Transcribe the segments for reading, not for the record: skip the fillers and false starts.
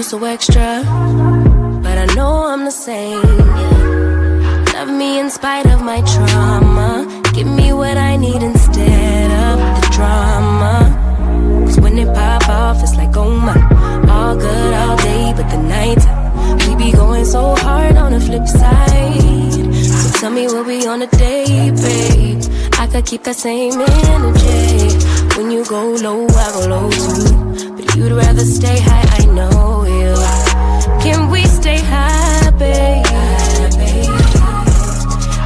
so extra, but I know I'm the same. Yeah. Love me in spite of my trauma. Give me what I need instead of the drama. Cause when it pop off, it's like, oh my. All good all day, but the night we be going so hard on the flip side. So tell me what we on a day, babe. I could keep that same energy. When you go low, I go low too. But you'd rather stay high, I know you. Can we stay high, babe?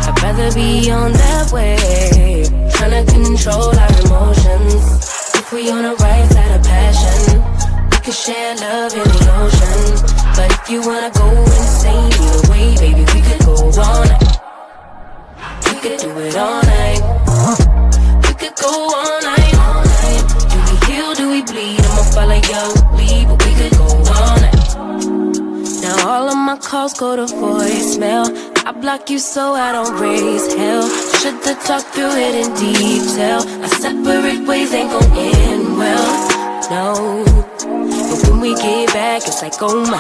I'd rather be on that wave, tryna control our emotions. If we on the right side of passion, we could share love in the ocean. But if you wanna go insane either way, baby, we could go all night. We could do it all night. We could go all night, all night. Do we heal, do we bleed? I'ma follow your lead, but we could go all night. Now all of my calls go to voicemail. I block you so I don't raise hell. Should've talked through it in detail. Our separate ways ain't gon' end well, no. But when we get back, it's like, oh my.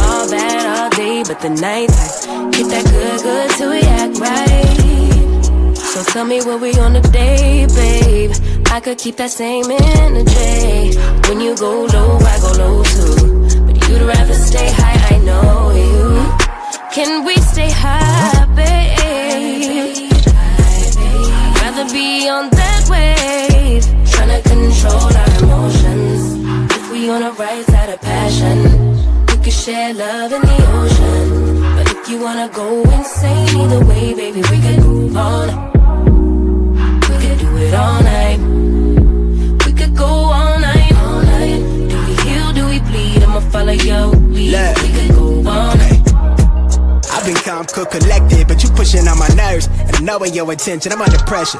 All bad all day, but the night time get that good, good till we act right. So tell me what we on today, babe. I could keep that same energy. When you go low, I go low too. But you'd rather stay high, I know you. Can we stay high, babe? I'd rather be on that wave, tryna control our emotions. If we on the right side of passion, we could share love in the ocean. But if you wanna go insane either way, baby, we could move on. We could do it all night. We could go all night, all night. Do we heal, do we bleed? I'ma follow your lead. We could go all night. I've been calm, cool, collected, but you pushing on my nerves. And knowing your attention, I'm under pressure.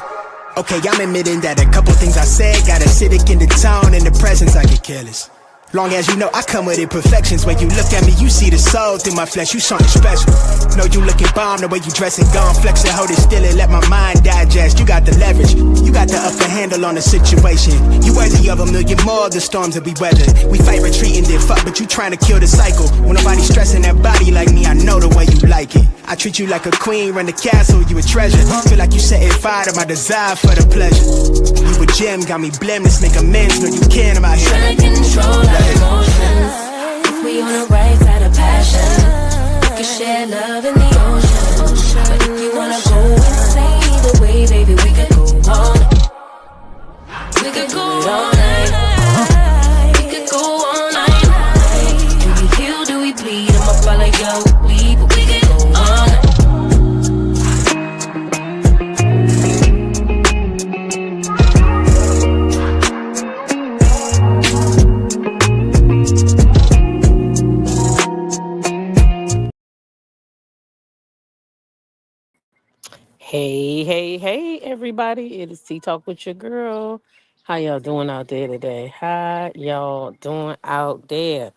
Okay, I'm admitting that a couple things I said got acidic in the tone. In the presence, I get careless. Long as you know I come with imperfections. When you look at me, you see the soul through my flesh. You something special. Know you looking bomb, the way you dressing, gone flex and hold it still and let my mind digest. You got the leverage, you got the upper handle on the situation. You worthy of a million more of the storms that we weather. We fight retreating, then fuck, but you trying to kill the cycle. When nobody's stressing that body like me, I know the way you like it. I treat you like a queen, run the castle, you a treasure. Feel like you setting fire to my desire for the pleasure. You a gem, got me blameless, make amends. Know you can, I'm out here trying to control our emotions. If we on the right side of passion, we can share love in the ocean. But if you wanna go insane either way, baby, we could go all night. We could go all night. We could go all night. Do we heal, do we bleed? I'ma follow your lead, but we could go all night. Hey, everybody. It is Tea Talk with your girl. How y'all doing out there today? How y'all doing out there?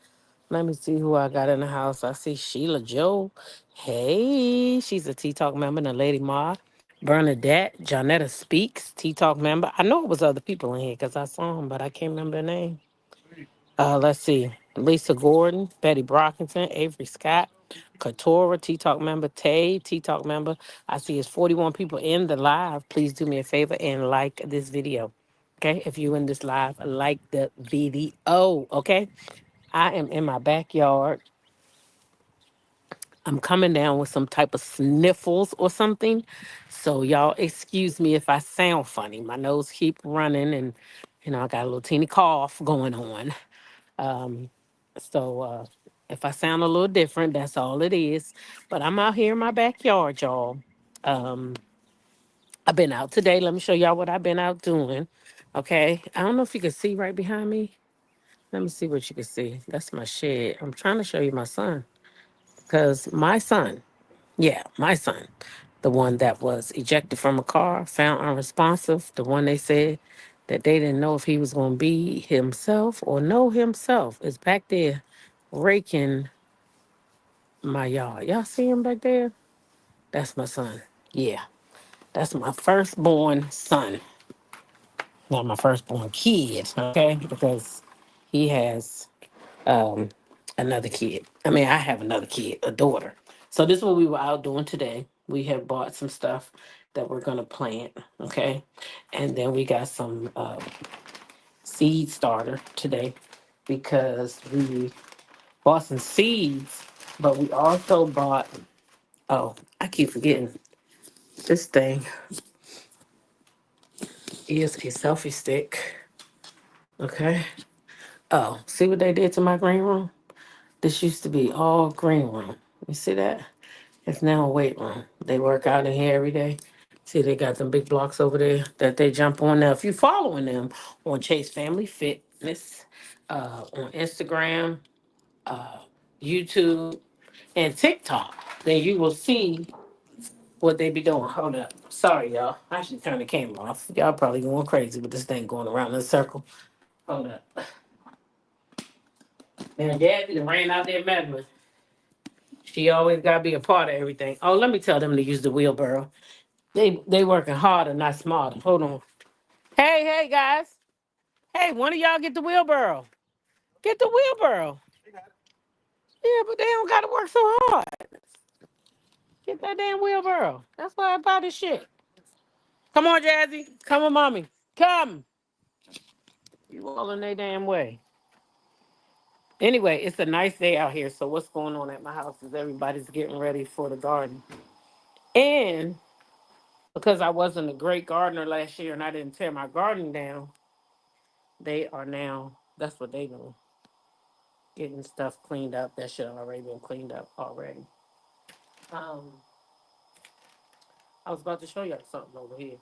Let me see who I got in the house. I see Sheila Joe. Hey, she's a Tea Talk member and a Lady Ma. Bernadette, Jonetta Speaks, Tea Talk member. I know it was other people in here because I saw them, but I can't remember their name. Let's see. Lisa Gordon, Betty Brockington, Avery Scott, Katora, T Talk member, Tay, T Talk member. I see it's 41 people in the live. Please do me a favor and like this video. Okay. If you're in this live, like the video. Okay. I am in my backyard. I'm coming down with some type of sniffles or something. So y'all excuse me if I sound funny. My nose keep running and I got a little teeny cough going on. Um, so if I sound a little different, that's all it is. But I'm out here in my backyard, y'all. Um, I've been out today. Let me show y'all what I've been out doing. Okay. I don't know if you can see right behind me. Let me see what you can see. That's my shed. I'm trying to show you my son. Because my son, yeah, my son, the one that was ejected from a car, found unresponsive, the one they said that they didn't know if he was going to be himself or know himself, is back there raking my yard. Y'all see him back there? That's my son. Yeah, that's my firstborn son. Not my firstborn kid, okay? Because he has another kid. I mean, I have another kid, a daughter. So this is what we were out doing today. We have bought some stuff that we're gonna plant, okay? And then we got some seed starter today because we bought some seeds, but we also bought, oh, I keep forgetting, this thing is a selfie stick, okay? Oh, see what they did to my green room? This used to be all green room. You see that? It's now a weight room. They work out in here every day. See, they got them big blocks over there that they jump on. Now, if you're following them on Chase Family Fitness, on Instagram, YouTube, and TikTok, then you will see what they be doing. Hold up. Sorry, y'all. I should turn the camera off. Y'all probably going crazy with this thing going around in a circle. Hold up. Now, Daddy done ran out there meddling. She always got to be a part of everything. Oh, let me tell them to use the wheelbarrow. They working harder, not smarter. Hold on. Hey guys. Hey, one of y'all get the wheelbarrow. Get the wheelbarrow. Yeah, but they don't gotta work so hard. Get that damn wheelbarrow. That's why I buy this shit. Come on, Jazzy. Come on, mommy. Come. You all in their damn way. Anyway, it's a nice day out here. So what's going on at my house is everybody's getting ready for the garden. And because I wasn't a great gardener last year and I didn't tear my garden down, they are now, that's what they doing. Getting stuff cleaned up. That should have already been cleaned up already. Um, I was about to show y'all something over here.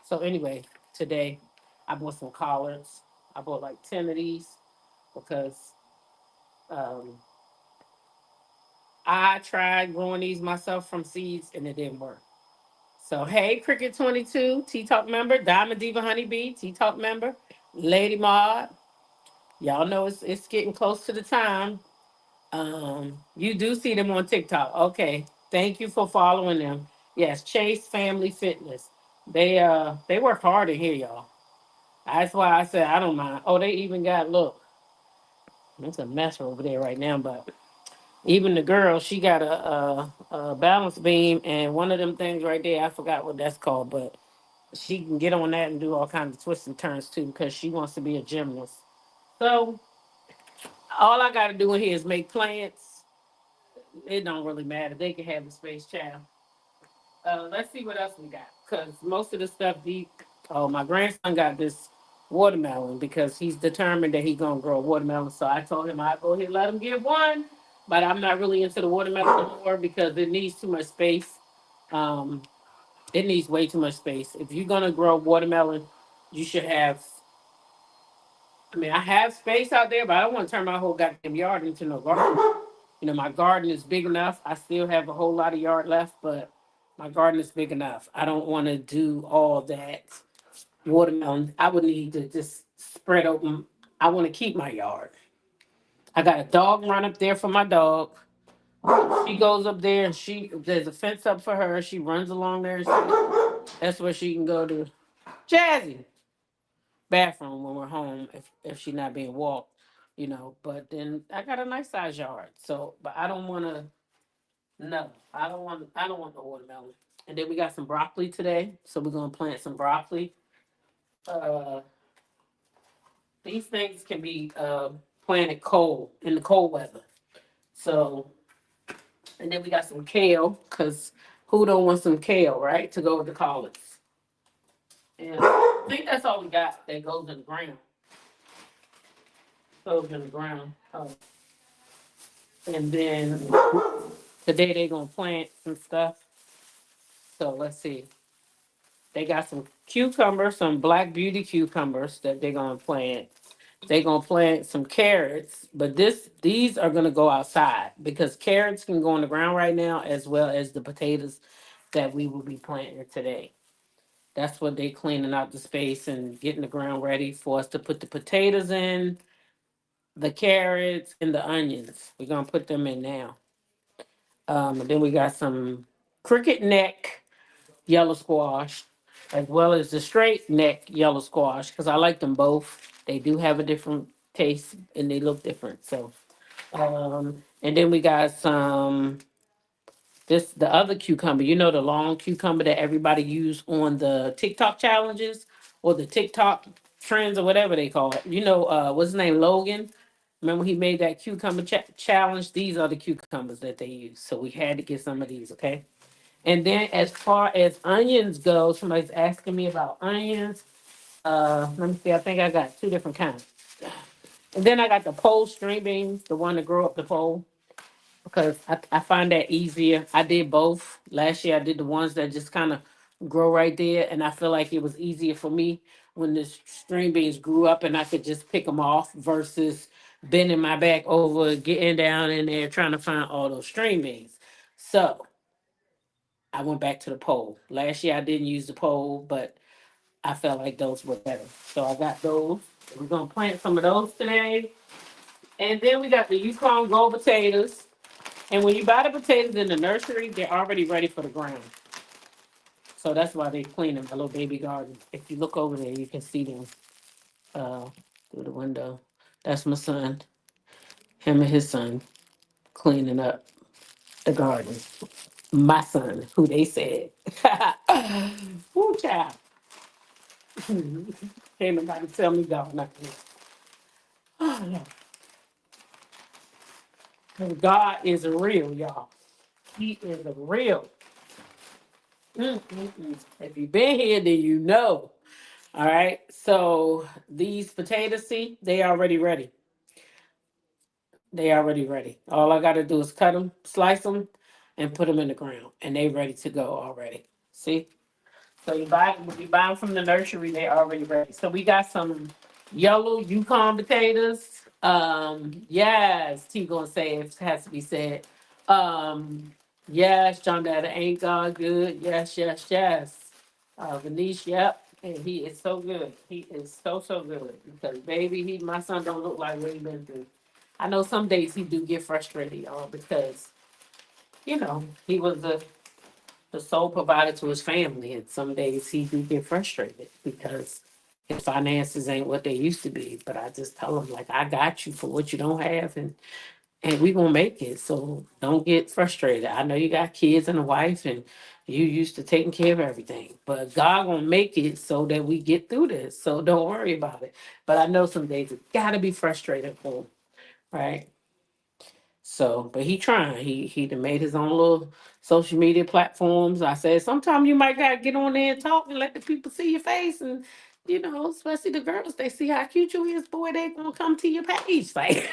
So anyway, today I bought some collards. I bought like 10 of these because um, I tried growing these myself from seeds and it didn't work. So hey, Cricket 22, T Talk member, Diamond Diva Honeybee, T Talk member, Lady Maud. Y'all know it's getting close to the time. You do see them on TikTok. Okay. Thank you for following them. Yes, Chase Family Fitness. They work hard in here, y'all. That's why I said I don't mind. Oh, they even got look. It's a mess over there right now, but even the girl, she got a balance beam and one of them things right there. I forgot what that's called, but she can get on that and do all kinds of twists and turns too because she wants to be a gymnast. So all I got to do in here is make plants. It don't really matter. They can have the space child. Let's see what else we got. Because most of the stuff oh, my grandson got this watermelon because he's determined that he's going to grow a watermelon. So I told him I'd go ahead and let him get one. But I'm not really into the watermelon anymore because it needs too much space. Um, it needs way too much space. If you're going to grow watermelon, you should have, I mean, I have space out there, but I don't want to turn my whole goddamn yard into no garden. You know, my garden is big enough. I still have a whole lot of yard left, but my garden is big enough. I don't want to do all that watermelon. I would need to just spread open. I want to keep my yard. I got a dog run up there for my dog. She goes up there and there's a fence up for her. She runs along there. That's where she can go to Jazzy bathroom when we're home if she's not being walked, you know. But then I got a nice size yard. So, but I don't want to. No, I don't want the watermelon. And then we got some broccoli today, so we're gonna plant some broccoli. Uh, these things can be planted cold in the cold weather. So, and then we got some kale, cause who don't want some kale, right? To go with the collards. And I think that's all we got that goes in the ground. Goes in the ground. And then today they gonna plant some stuff. So let's see. They got some cucumbers, some black beauty cucumbers that they're gonna plant. They're gonna plant some carrots, but these are gonna go outside because carrots can go on the ground right now, as well as the potatoes that we will be planting today. That's what they cleaning out the space and getting the ground ready for us to put the potatoes in, the carrots, and the onions. We're gonna put them in now. And then we got some cricket neck yellow squash, as well as the straight neck yellow squash, because I like them both. They do have a different taste and they look different. So, and then we got some this the other cucumber. You know the long cucumber that everybody use on the TikTok challenges or the TikTok trends or whatever they call it. You know, what's his name, Logan. Remember he made that cucumber challenge? These are the cucumbers that they use. So we had to get some of these, okay? And then as far as onions go, somebody's asking me about onions. Let me see, I think I got two different kinds. And then I got the pole string beans, the one that grow up the pole, because I find that easier. I did both. Last year I did the ones that just kind of grow right there, and I feel like it was easier for me when the string beans grew up and I could just pick them off versus bending my back over, getting down in there trying to find all those string beans. So I went back to the pole. Last year I didn't use the pole, but I felt like those were better. So I got those. We're gonna plant some of those today. And then we got the Yukon Gold potatoes. And when you buy the potatoes in the nursery, they're already ready for the ground. So that's why they clean them, a little baby garden. If you look over there, you can see them uh, through the window. That's my son, him and his son cleaning up the garden. My son, who they said. Woo, child. Can't nobody tell me God not to. Oh, no. 'Cause God is real, y'all. He is real. Mm. If you've been here, then you know. All right. So these potatoes, see, they already ready. They already ready. All I got to do is cut them, slice them, and put them in the ground, and they ready to go already. See? So when you buy them from the nursery, they already ready. So we got some yellow Yukon potatoes. Yes, T gonna say it has to be said. Yes, John Dada ain't God good. Yes, yes, yes. Vanish, yep. And he is so good. He is so good. Because baby, my son don't look like what he been through. I know some days he do get frustrated, y'all, because he was the sole provider to his family. And some days he do get frustrated because his finances ain't what they used to be. But I just tell him, like, I got you for what you don't have, and we gonna make it. So don't get frustrated. I know you got kids and a wife, and you used to taking care of everything. But God gonna make it so that we get through this. So don't worry about it. But I know some days it gotta be frustrated for him, right? So, but he trying. He done made his own little social media platforms. I said sometimes you might gotta get on there and talk and let the people see your face, and especially the girls, they see how cute you is. Boy, they gonna come to your page. Like,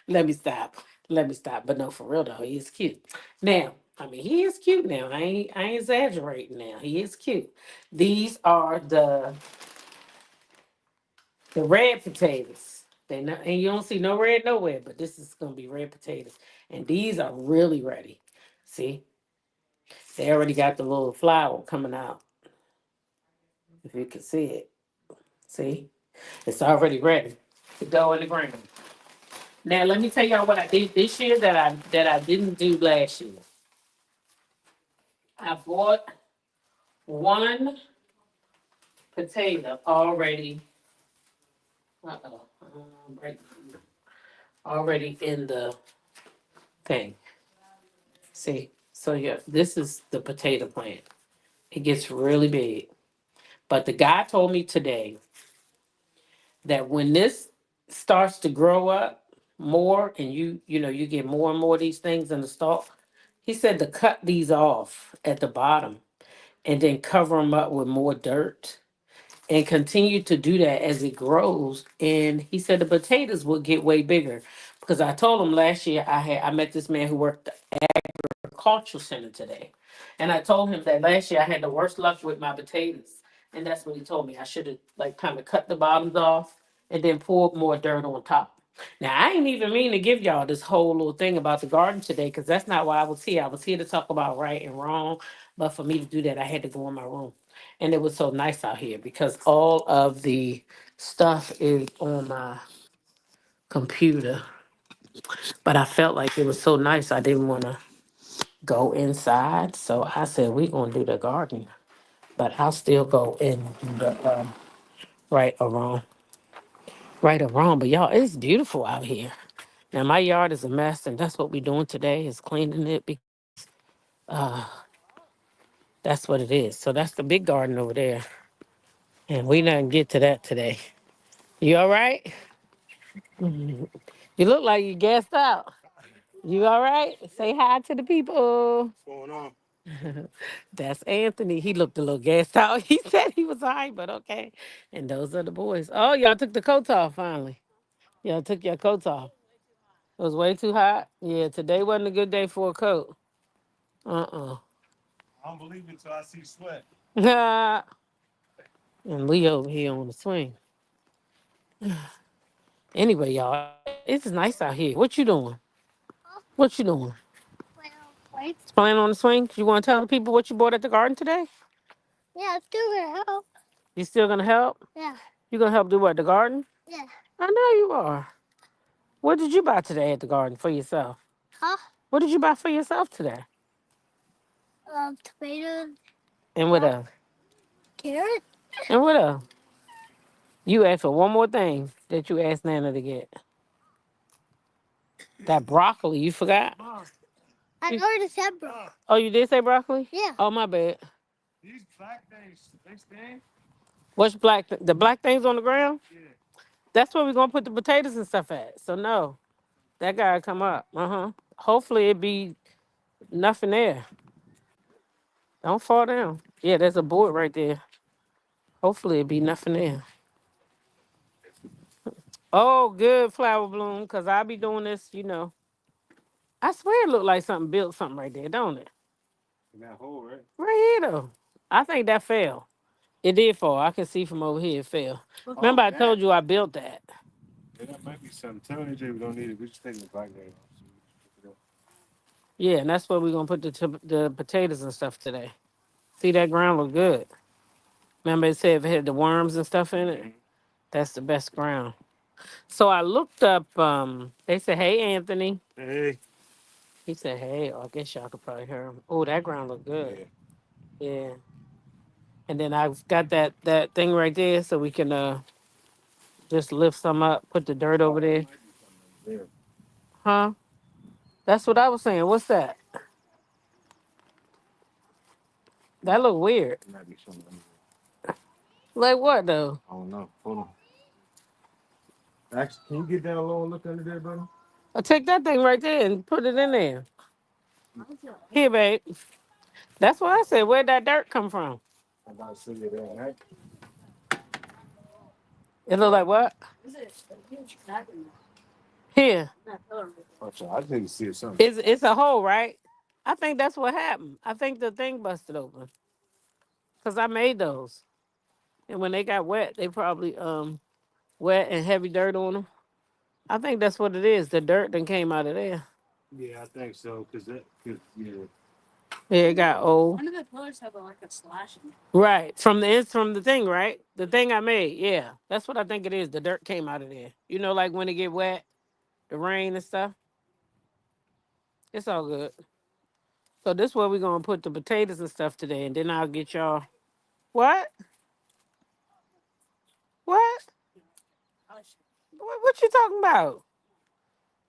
let me stop. Let me stop. But no, for real though, he is cute. Now, I mean, he is cute now. I ain't exaggerating now. He is cute. These are the red potatoes. They not, and you don't see no red nowhere, but this is gonna be red potatoes. And these are really ready. See, they already got the little flower coming out. If you can see it. See? It's already ready to go in the ground. Now let me tell y'all what I did this year that I didn't do last year. I bought one potato already. Uh-oh. Right, already in the thing. See? So yeah, this is the potato plant. It gets really big. But the guy told me today that when this starts to grow up more and you get more and more of these things in the stalk, he said to cut these off at the bottom and then cover them up with more dirt and continue to do that as it grows. And he said the potatoes will get way bigger because I told him last year I met this man who worked cultural center today. And I told him that last year I had the worst luck with my potatoes. And that's what he told me. I should have like kind of cut the bottoms off and then poured more dirt on top. Now I ain't even mean to give y'all this whole little thing about the garden today, because that's not why I was here. I was here to talk about right and wrong. But for me to do that, I had to go in my room. And it was so nice out here because all of the stuff is on my computer. But I felt like it was so nice. I didn't want to go inside. So I said, we're going to do the garden. But I'll still go in the right or wrong. right or wrong, but y'all, it's beautiful out here. Now my yard is a mess, and that's what we're doing today is cleaning it because that's what it is. So that's the big garden over there, and we didn't get to that today. You all right? You look like you gassed out. You all right? Say hi to the people. What's going on? That's Anthony. He looked a little gassed out. He said he was all right, but okay. And those are the boys. Oh, y'all took the coats off finally. Y'all took your coats off. It was way too hot. Yeah, today wasn't a good day for a coat. Uh-uh. I don't believe it till I see sweat. And Lee over here on the swing. Anyway, y'all, it's nice out here. What you doing? What you doing? Playing on the swing? You want to tell the people what you bought at the garden today? Yeah, I'm still gonna help. You still gonna help? Yeah. You gonna help do what? The garden? Yeah. I know you are. What did you buy today at the garden for yourself? Huh? What did you buy for yourself today? Tomatoes, And what else? carrot. And what else? You asked for one more thing that you asked Nana to get. That broccoli. You forgot? I already said bro. Oh, you did say broccoli? Yeah. Oh, my bad. These black things, they sting? What's black? The black things on the ground? Yeah. That's where we're gonna put the potatoes and stuff at. So no, that gotta come up. Hopefully it be nothing there. Don't fall down. Yeah, there's a board right there. Hopefully it be nothing there. Oh, good flower bloom, cause I be doing this. I swear it looked like something built something right there, don't it? In that hole, right? Right here though. I think that fell. It did fall. I can see from over here it fell. Remember Oh, I told you I built that. Yeah, that might be something. Tell AJ we don't need it. We just take the black thing off. So we just pick it up. Yeah, and that's where we're gonna put the potatoes and stuff today. See that ground look good. Remember it said if it had the worms and stuff in it? That's the best ground. So I looked up, they said, hey Anthony. Hey. He said, hey, I guess y'all could probably hear him. Oh, that ground look Yeah. good. Yeah. And then I've got that thing right there so we can just lift some up, put the dirt over there. Might be something there. Huh? That's what I was saying. What's that? That look weird. Might be something under Like what though? there. I don't know. Hold on. Actually, can you get down low and look under there, brother? I take that thing right there and put it in there. Here, babe. That's what I said. Where'd that dirt come from? I'm about to see it there, right? It look like what? Here. Oh, so I just need to see it something. It's a hole, right? I think that's what happened. I think the thing busted open. Cause I made those. And when they got wet, they probably wet and heavy dirt on them. I think that's what it is. The dirt then came out of there. Yeah, I think so. Yeah. Yeah, it got old. One of the pillars have like a slash in it. Right. From the thing, right? The thing I made. Yeah. That's what I think it is. The dirt came out of there. You know, like when it get wet, the rain and stuff. It's all good. So this where we're gonna put the potatoes and stuff today, and then I'll get y'all. What? What? What you talking about?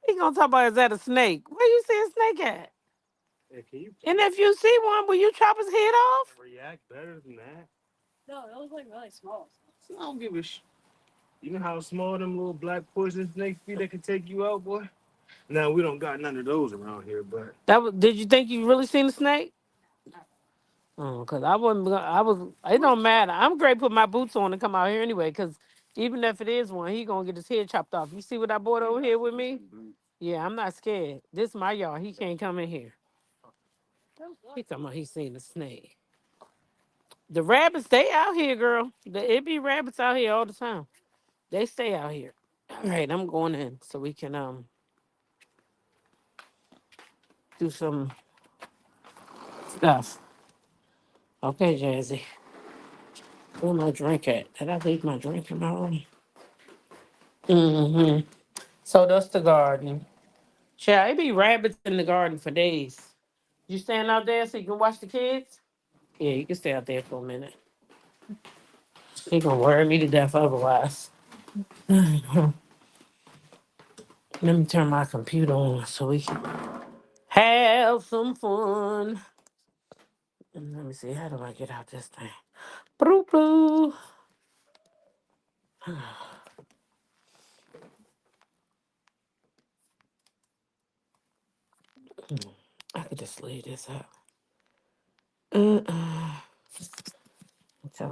He gonna talk about is that a snake? Where you see a snake at? Hey, can you And if you see one, will you chop his head off? react better than that? No, that was like really small. I don't give a You know how small them little black poison snakes be that can take you out, boy? Now we don't got none of those around here, but Did you think you really seen a snake? Oh, cause I wasn't. I was. It don't matter. I'm great. Put my boots on and come out here anyway. Cause even if it is one, he gonna get his head chopped off. You see what I bought over here with me? Yeah, I'm not scared. This my yard. He can't come in here. He talking about he seen a snake. The rabbits, they out here, girl. It be rabbits out here all the time. They stay out here. All right, I'm going in so we can do some stuff. Okay, Jazzy. Where my drink at? Did I leave my drink in my room? Mm-hmm. So that's the garden. Child, it be rabbits in the garden for days. You stand out there so you can watch the kids? Yeah, you can stay out there for a minute. He gonna worry me to death otherwise. Let me turn my computer on so we can have some fun. Let me see, how do I get out this thing? Boo boo. I could just leave this up. Until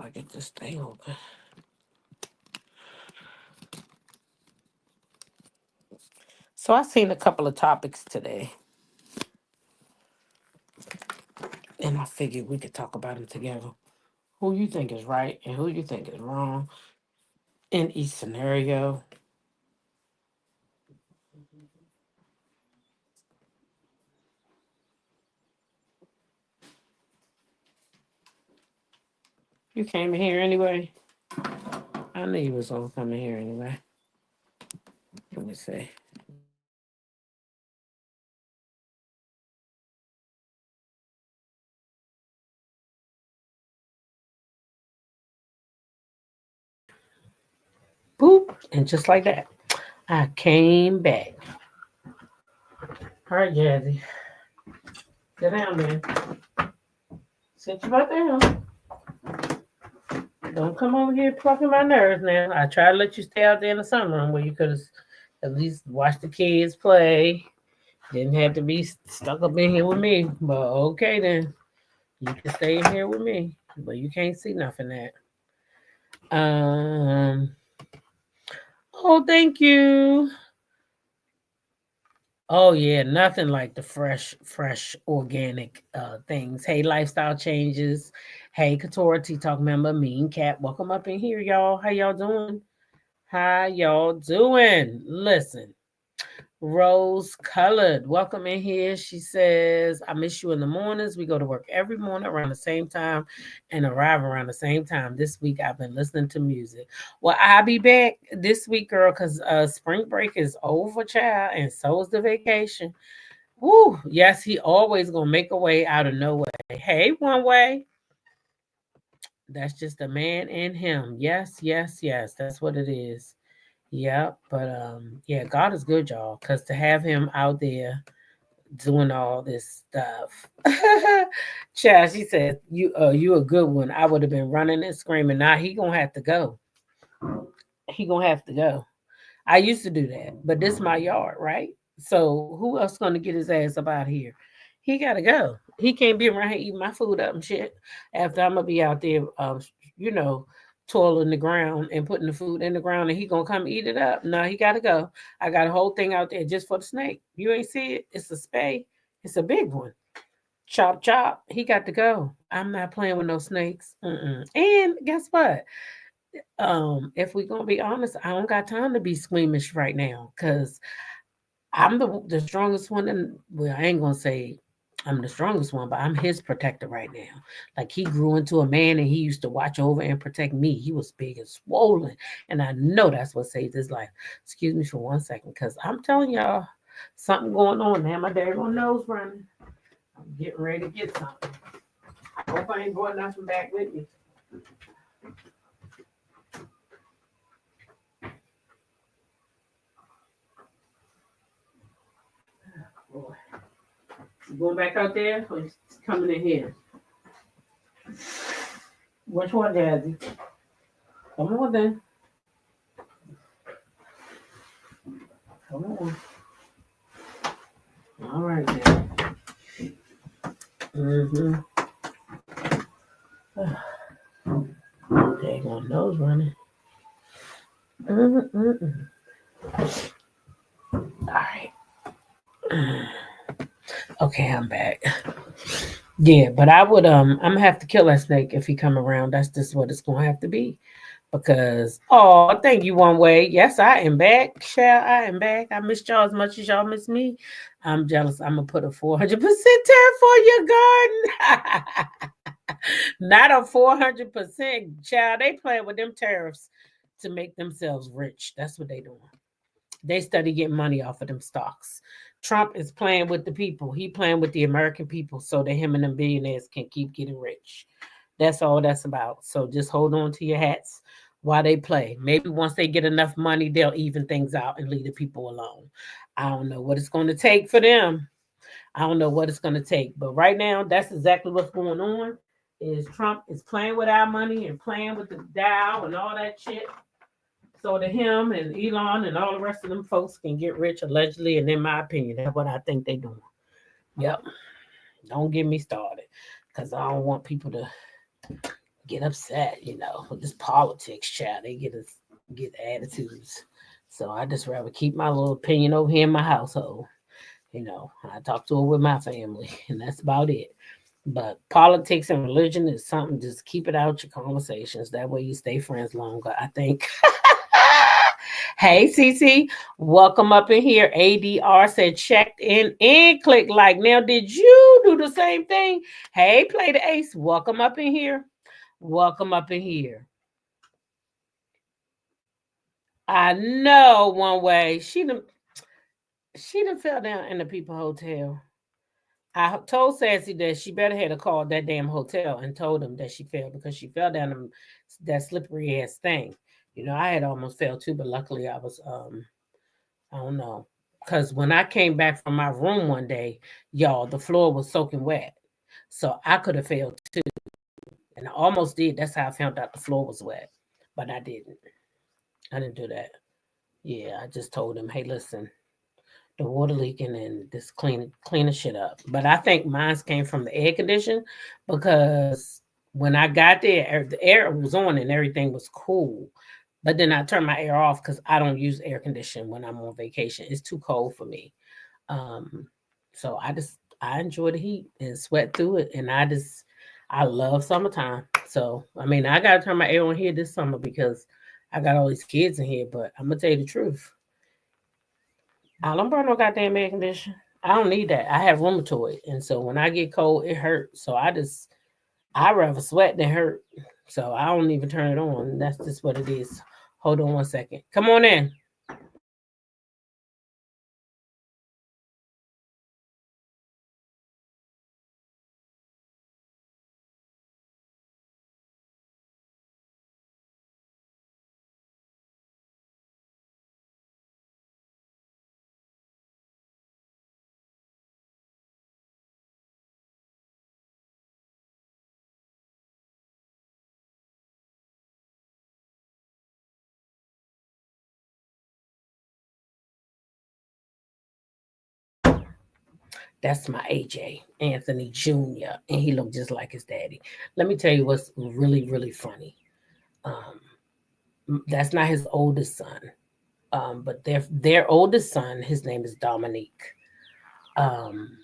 I get this thing open. So I seen a couple of topics today, and I figured we could talk about them together. Who you think is right and who you think is wrong in each scenario. You came in here anyway. I knew you was gonna come in here anyway. Let me see. Boop, and just like that, I came back. All right, Jazzy, sit down, man. Sit you right down. Don't come over here plucking my nerves now. I try to let you stay out there in the sunroom where you could at least watch the kids play. Didn't have to be stuck up in here with me. But okay then. You can stay in here with me. But you can't see nothing that. Oh, thank you. Oh yeah, nothing like the fresh organic things. Hey, lifestyle changes. Hey, Couture Tea Talk member, Mean Cat. Welcome up in here, y'all. How y'all doing? How y'all doing? Listen, Rose Colored, welcome in here. She says, I miss you in the mornings. We go to work every morning around the same time and arrive around the same time. This week I've been listening to music. Well, I'll be back this week, girl, because spring break is over, child, and so is the vacation. Woo, yes, he always gonna make a way out of no way. Hey, one way. That's just a man in him. Yes, yes, yes. That's what it is. Yeah, but yeah, God is good, y'all. Cause to have him out there doing all this stuff. Chad, she said, you a good one. I would have been running and screaming. Now he gonna have to go. He gonna have to go. I used to do that, but this is my yard, right? So who else gonna get his ass up out here? He gotta go. He can't be around here eating my food up and shit. After I'm gonna be out there, you know, toiling the ground and putting the food in the ground, and he gonna come eat it up. No, he gotta go. I got a whole thing out there just for the snake. You ain't see it? It's a spay. It's a big one. Chop chop. He got to go. I'm not playing with no snakes. Mm-mm. And guess what? If we gonna be honest, I don't got time to be squeamish right now because I'm the strongest one. And well, I ain't gonna say I'm the strongest one, but I'm his protector right now. Like he grew into a man, and he used to watch over and protect me. He was big and swollen, and I know that's what saved his life. Excuse me for 1 second, because I'm telling y'all something going on now. My daggone nose running. I'm getting ready to get something. I hope I ain't brought nothing back with me. Boy. You going back out there or you coming in here? Which one, Daddy? Come on then. Come on. All right then. Mm-hmm. Dang on nose running. Mm-mm-mm. All right. Okay, I'm back. Yeah, but I would I'm gonna have to kill that snake if he come around. That's just what it's gonna have to be. Because thank you, one way. Yes, I am back. Child, I am back. I missed y'all as much as y'all miss me. I'm jealous. I'm gonna put a 400% tariff for your garden. Not a 400%. Child, they playing with them tariffs to make themselves rich. That's what they doing. They study getting money off of them stocks. Trump is playing with the people. He playing with the American people so that him and them billionaires can keep getting rich. That's all that's about. So just hold on to your hats. while they play. Maybe once they get enough money, they'll even things out and leave the people alone. I don't know what it's going to take for them. I don't know what it's going to take. But right now, that's exactly what's going on. Is Trump is playing with our money and playing with the Dow and all that shit. So that him and Elon and all the rest of them folks can get rich allegedly. And in my opinion, that's what I think they're doing. Yep. Don't get me started. Because I don't want people to get upset, with this politics chat. They get attitudes. So I just rather keep my little opinion over here in my household. I talk to her with my family, and that's about it. But politics and religion is something, just keep it out your conversations. That way you stay friends longer, I think. Hey, Cece, welcome up in here. ADR said checked in and click like. Now, did you do the same thing? Hey, Play the Ace, welcome up in here. Welcome up in here. I know one way. She done fell down in the people hotel. I told Sassy that she better had to call that damn hotel and told them that she fell because she fell down that slippery ass thing. I had almost fell too, but luckily I was I don't know. Because when I came back from my room one day, y'all, the floor was soaking wet. So I could have fell too. And I almost did. That's how I found out the floor was wet. But I didn't. I didn't do that. Yeah, I just told him, hey, listen, the water leaking and just clean the shit up. But I think mine came from the air condition because when I got there, the air was on and everything was cool. But then I turned my air off because I don't use air conditioning when I'm on vacation. It's too cold for me. So I enjoy the heat and sweat through it. And I love summertime. So, I got to turn my air on here this summer because I got all these kids in here. But I'm going to tell you the truth. I don't burn no goddamn air conditioner. I don't need that. I have rheumatoid. And so when I get cold, it hurts. So I rather sweat than hurt. So I don't even turn it on. That's just what it is. Hold on one second. Come on in. That's my AJ, Anthony Jr., and he looked just like his daddy. Let me tell you what's really, really funny. That's not his oldest son, but their oldest son, his name is Dominique. Um,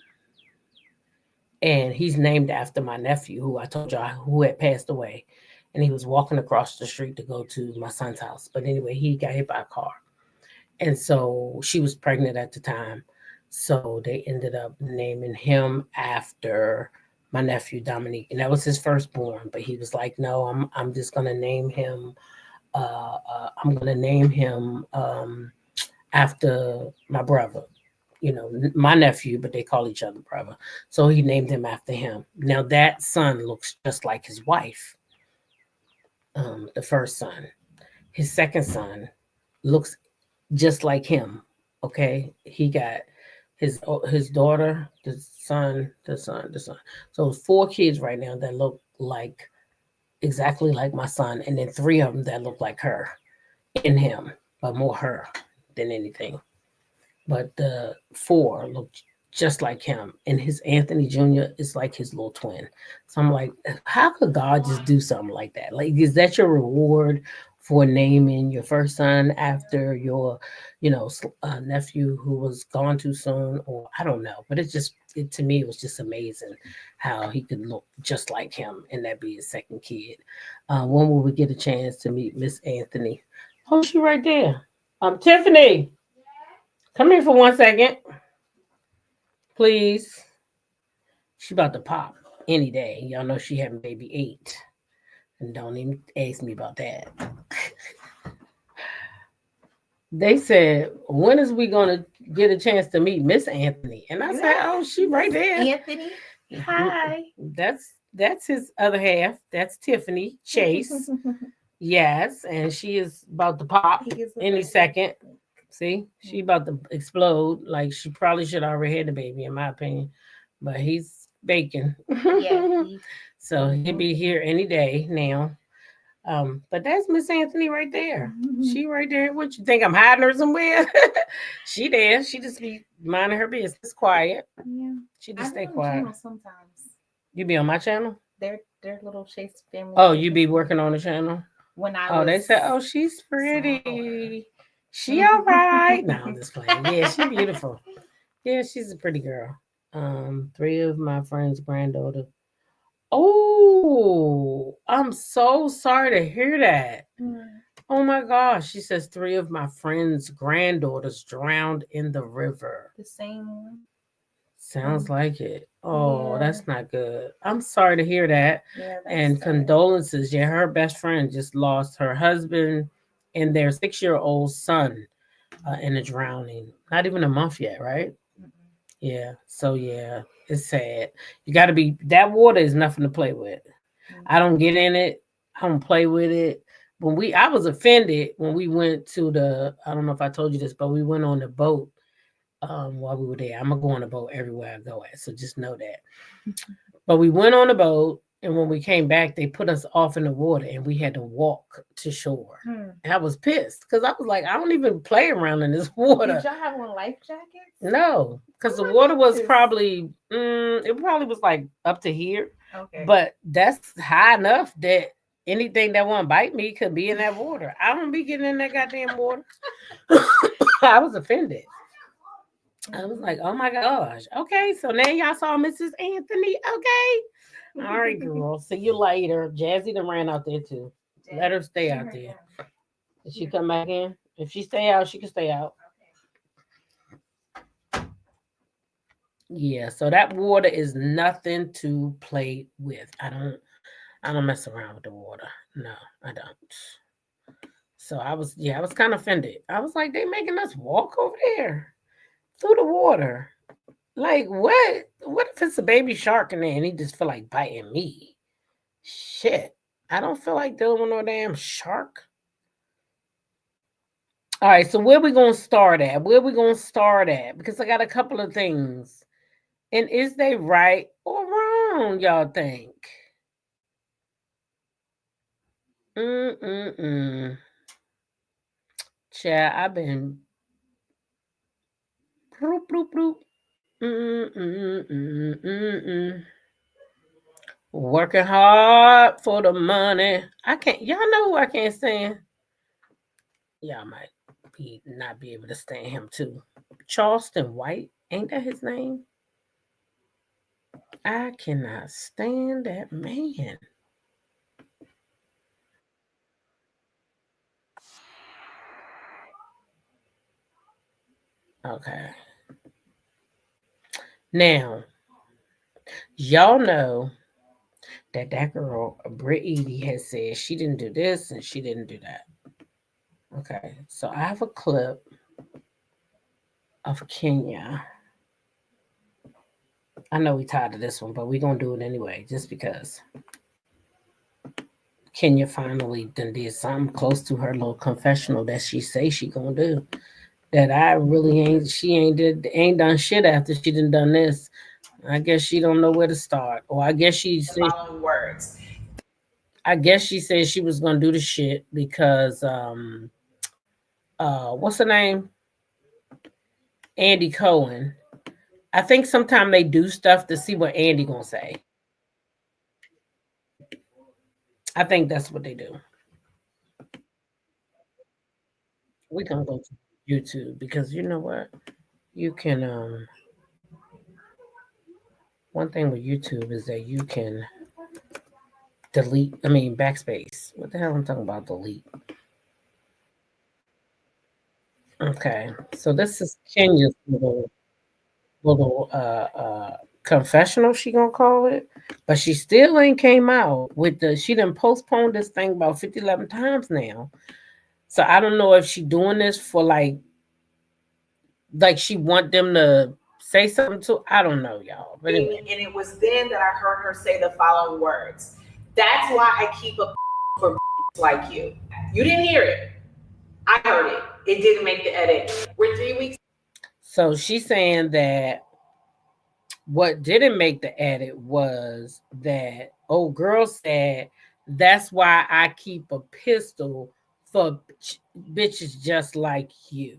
and he's named after my nephew, who I told y'all who had passed away. And he was walking across the street to go to my son's house. But anyway, he got hit by a car. And so she was pregnant at the time. So they ended up naming him after my nephew Dominique, and that was his firstborn. But he was like, "No, I'm just gonna name him. I'm gonna name him after my brother. My nephew, but they call each other brother. So he named him after him. Now that son looks just like his wife. The first son, his second son looks just like him. Okay, he got his daughter, the son. So it's 4 kids right now that look like exactly like my son, and then 3 of them that look like her in him, but more her than anything. But the 4 look just like him, and his Anthony Jr. is like his little twin. So I'm like, how could God just do something like that? Like, is that your reward for naming your first son after your, nephew who was gone too soon? Or I don't know, but to me, it was just amazing how he could look just like him and that be his second kid. When will we get a chance to meet Miss Anthony? Oh, she right there. Tiffany, come here for 1 second. Please. She about to pop any day. Y'all know she having baby 8. And don't even ask me about that. They said, when is we going to get a chance to meet Miss Anthony? And I said, oh, she right there. Anthony, hi. That's his other half. That's Tiffany Chase. Yes, and she is about to pop any second. See, she about to explode. Like she probably should already had the baby, in my opinion. But he's baking. Yeah. So he'll be here any day now. But that's Miss Anthony right there. She right there. What you think? I'm hiding her somewhere? She there. She just be minding her business, quiet. Yeah. She I just be stay on quiet. channel sometimes. You be on my channel? They're little Chase family. Oh, you be working on the channel? When I Oh, was they said, oh, she's smaller. pretty. She all right. No, I'm just playing. Yeah, she beautiful. Yeah, she's a pretty girl. Three of my friends' granddaughter. Oh, I'm so sorry to hear that. Oh my gosh. She says three of my friends' granddaughters drowned in the river. The same one. Sounds like it. Oh, Yeah. that's not good. I'm sorry to hear that. Yeah, that's And sad. condolences. Yeah, her best friend just lost her husband and their 6-year-old son in a drowning. Not even a month yet, right? Yeah. So yeah, it's sad. You got to be. That water is nothing to play with. I don't get in it. I don't play with it. I was offended when we went to the. I don't know if I told you this, but we went on the boat while we were there. I'm gonna go on a boat everywhere I go at, so just know that. But we went on the boat, and when we came back, they put us off in the water, and we had to walk to shore. And I was pissed because I was like, I don't even play around in this water. Did y'all have on life jackets? No, because the water was probably it probably was like up to here. Okay. But that's high enough that anything that won't bite me could be in that water. I don't be getting in that goddamn water. I was offended. I was like, oh my gosh. Okay, so now y'all saw Mrs. Anthony. Okay. All right, girl. See you later. Jazzy done ran out there too. Let her stay out there. Did she come back in? If she stay out, she can stay out. Yeah, so that water is nothing to play with. I don't mess around with the water. No, I don't. So I was kind of offended. I was like, they making us walk over there through the water. Like what? What if it's a baby shark in there and he just feel like biting me? Shit. I don't feel like dealing with no damn shark. All right, so where we gonna start at? Because I got a couple of things. And is they right or wrong, y'all think? Child, I've been bloop, bloop, bloop. Working hard for the money. Y'all know who I can't stand? Y'all might not be able to stand him too. Charleston White, ain't that his name? I cannot stand that man. Okay. Now, y'all know that girl, Britt Edie, has said she didn't do this and she didn't do that. Okay. So I have a clip of Kenya. I know we tired of this one, but we're going to do it anyway, just because. Kenya finally done did something close to her little confessional that she say she gonna do. That I really ain't done shit after she done this. I guess she don't know where to start. Or I guess she said Following words. I guess she said she was gonna do the shit because what's her name? Andy Cohen. I think sometimes they do stuff to see what Andy gonna say. I think that's what they do. We gonna go to YouTube because you know what? You can one thing with YouTube is that you can backspace. What the hell I'm talking about delete? Okay. So this is Kenya's little confessional, she gonna call it. But she still ain't came out with she done postponed this thing about 11 times now. So I don't know if she doing this for like she want them to say something to. I don't know, y'all. But anyway. And it was then that I heard her say the following words. That's why I keep a for like you. You didn't hear it. I heard it. It didn't make the edit. We're 3 weeks. So she's saying that what didn't make the edit was that old girl said, that's why I keep a pistol for bitches just like you.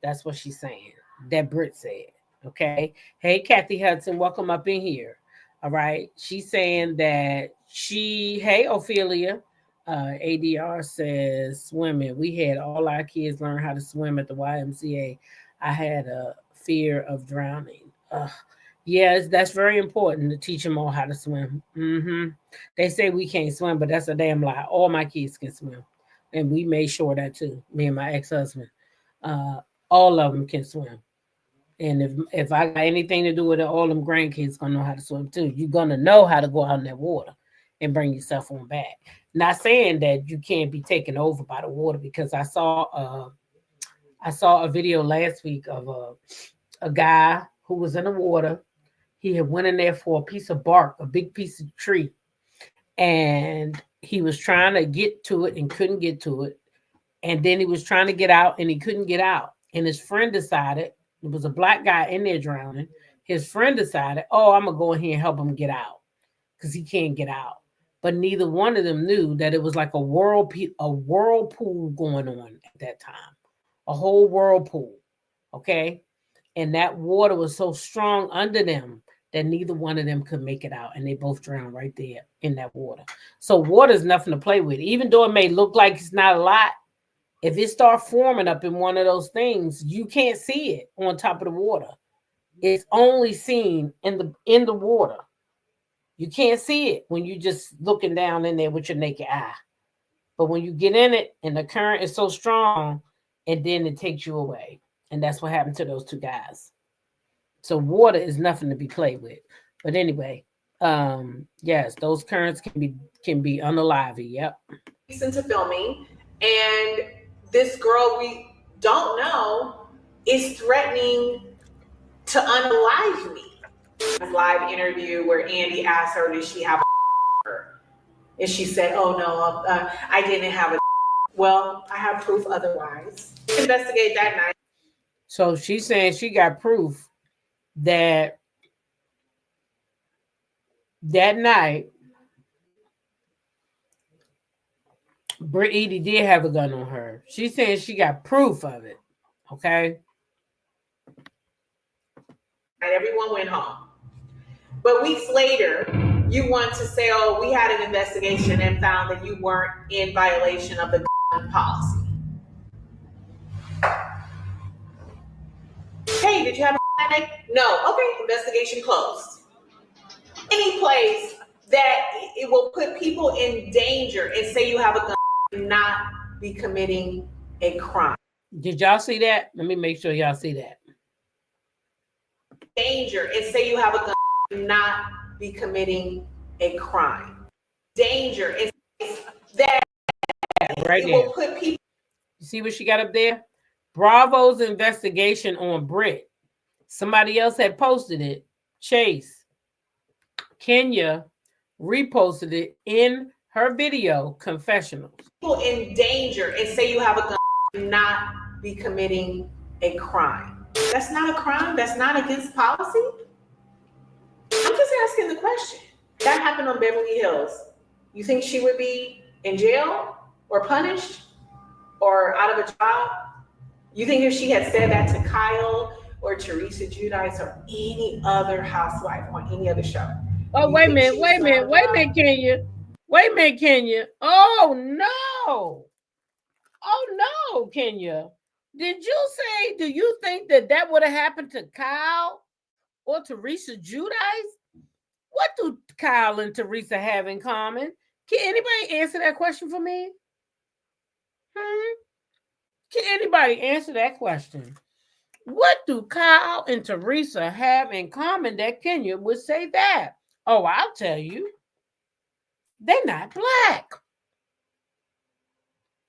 That's what she's saying. That Brit said. Okay. Hey, Kathy Hudson, welcome up in here. All right. She's saying that hey, Ophelia, ADR says swimming. We had all our kids learn how to swim at the YMCA. I had a fear of drowning. Yes, that's very important to teach them all how to swim. They say we can't swim, but that's a damn lie. All my kids can swim. And we made sure that too, me and my ex-husband. All of them can swim. And if I got anything to do with it, all them grandkids gonna know how to swim too. You're gonna know how to go out in that water and bring yourself on back. Not saying that you can't be taken over by the water, because I saw a video last week of a guy who was in the water. He had went in there for a piece of bark, a big piece of tree, and he was trying to get to it and couldn't get to it. And then he was trying to get out and he couldn't get out. And his friend decided, there was a black guy in there drowning. His friend decided, oh, I'm going to go in here and help him get out because he can't get out. But neither one of them knew that it was like a whirlpool going on at that time, a whole whirlpool. Okay. And that water was so strong under them that neither one of them could make it out. And they both drowned right there in that water. So water is nothing to play with. Even though it may look like it's not a lot, if it starts forming up in one of those things, you can't see it on top of the water. It's only seen in the water. You can't see it when you're just looking down in there with your naked eye. But when you get in it and the current is so strong, and then it takes you away. And that's what happened to those two guys. So water is nothing to be played with. But anyway, yes, those currents can be unaliving. Yep. Into filming, and this girl we don't know is threatening to unalive me. Live interview where Andy asked her, did she have a and she said, oh no, I didn't have a well, I have proof otherwise. Investigate that night. So she's saying she got proof that night Britt Edie did have a gun on her. She's saying she got proof of it. Okay. And everyone went home. But weeks later, you want to say, oh, we had an investigation and found that you weren't in violation of the policy. Hey, did you have a headache? No. Okay, investigation closed. Any place that it will put people in danger and say you have a gun and not be committing a crime. Did y'all see that? Let me make sure y'all see that. Danger and say you have a gun and not be committing a crime. Danger is that right it there. will put people. You see what she got up there? Bravo's investigation on Britt. Somebody else had posted it. Chase. Kenya reposted it in her video confessionals. People in danger and say you have a gun and not be committing a crime. That's not a crime. That's not against policy. I'm just asking the question. That happened on Beverly Hills. You think she would be in jail or punished or out of a job? You think if she had said that to Kyle or Teresa Giudice or any other housewife on any other show? Oh, wait a minute, Kenya. Wait a minute, Kenya. Oh, no. Oh, no, Kenya. Did you say, do you think that would have happened to Kyle or Teresa Giudice? What do Kyle and Teresa have in common? Can anybody answer that question for me? Can anybody answer that question? What do Kyle and Teresa have in common that Kenya would say that? Oh, I'll tell you. They're not black.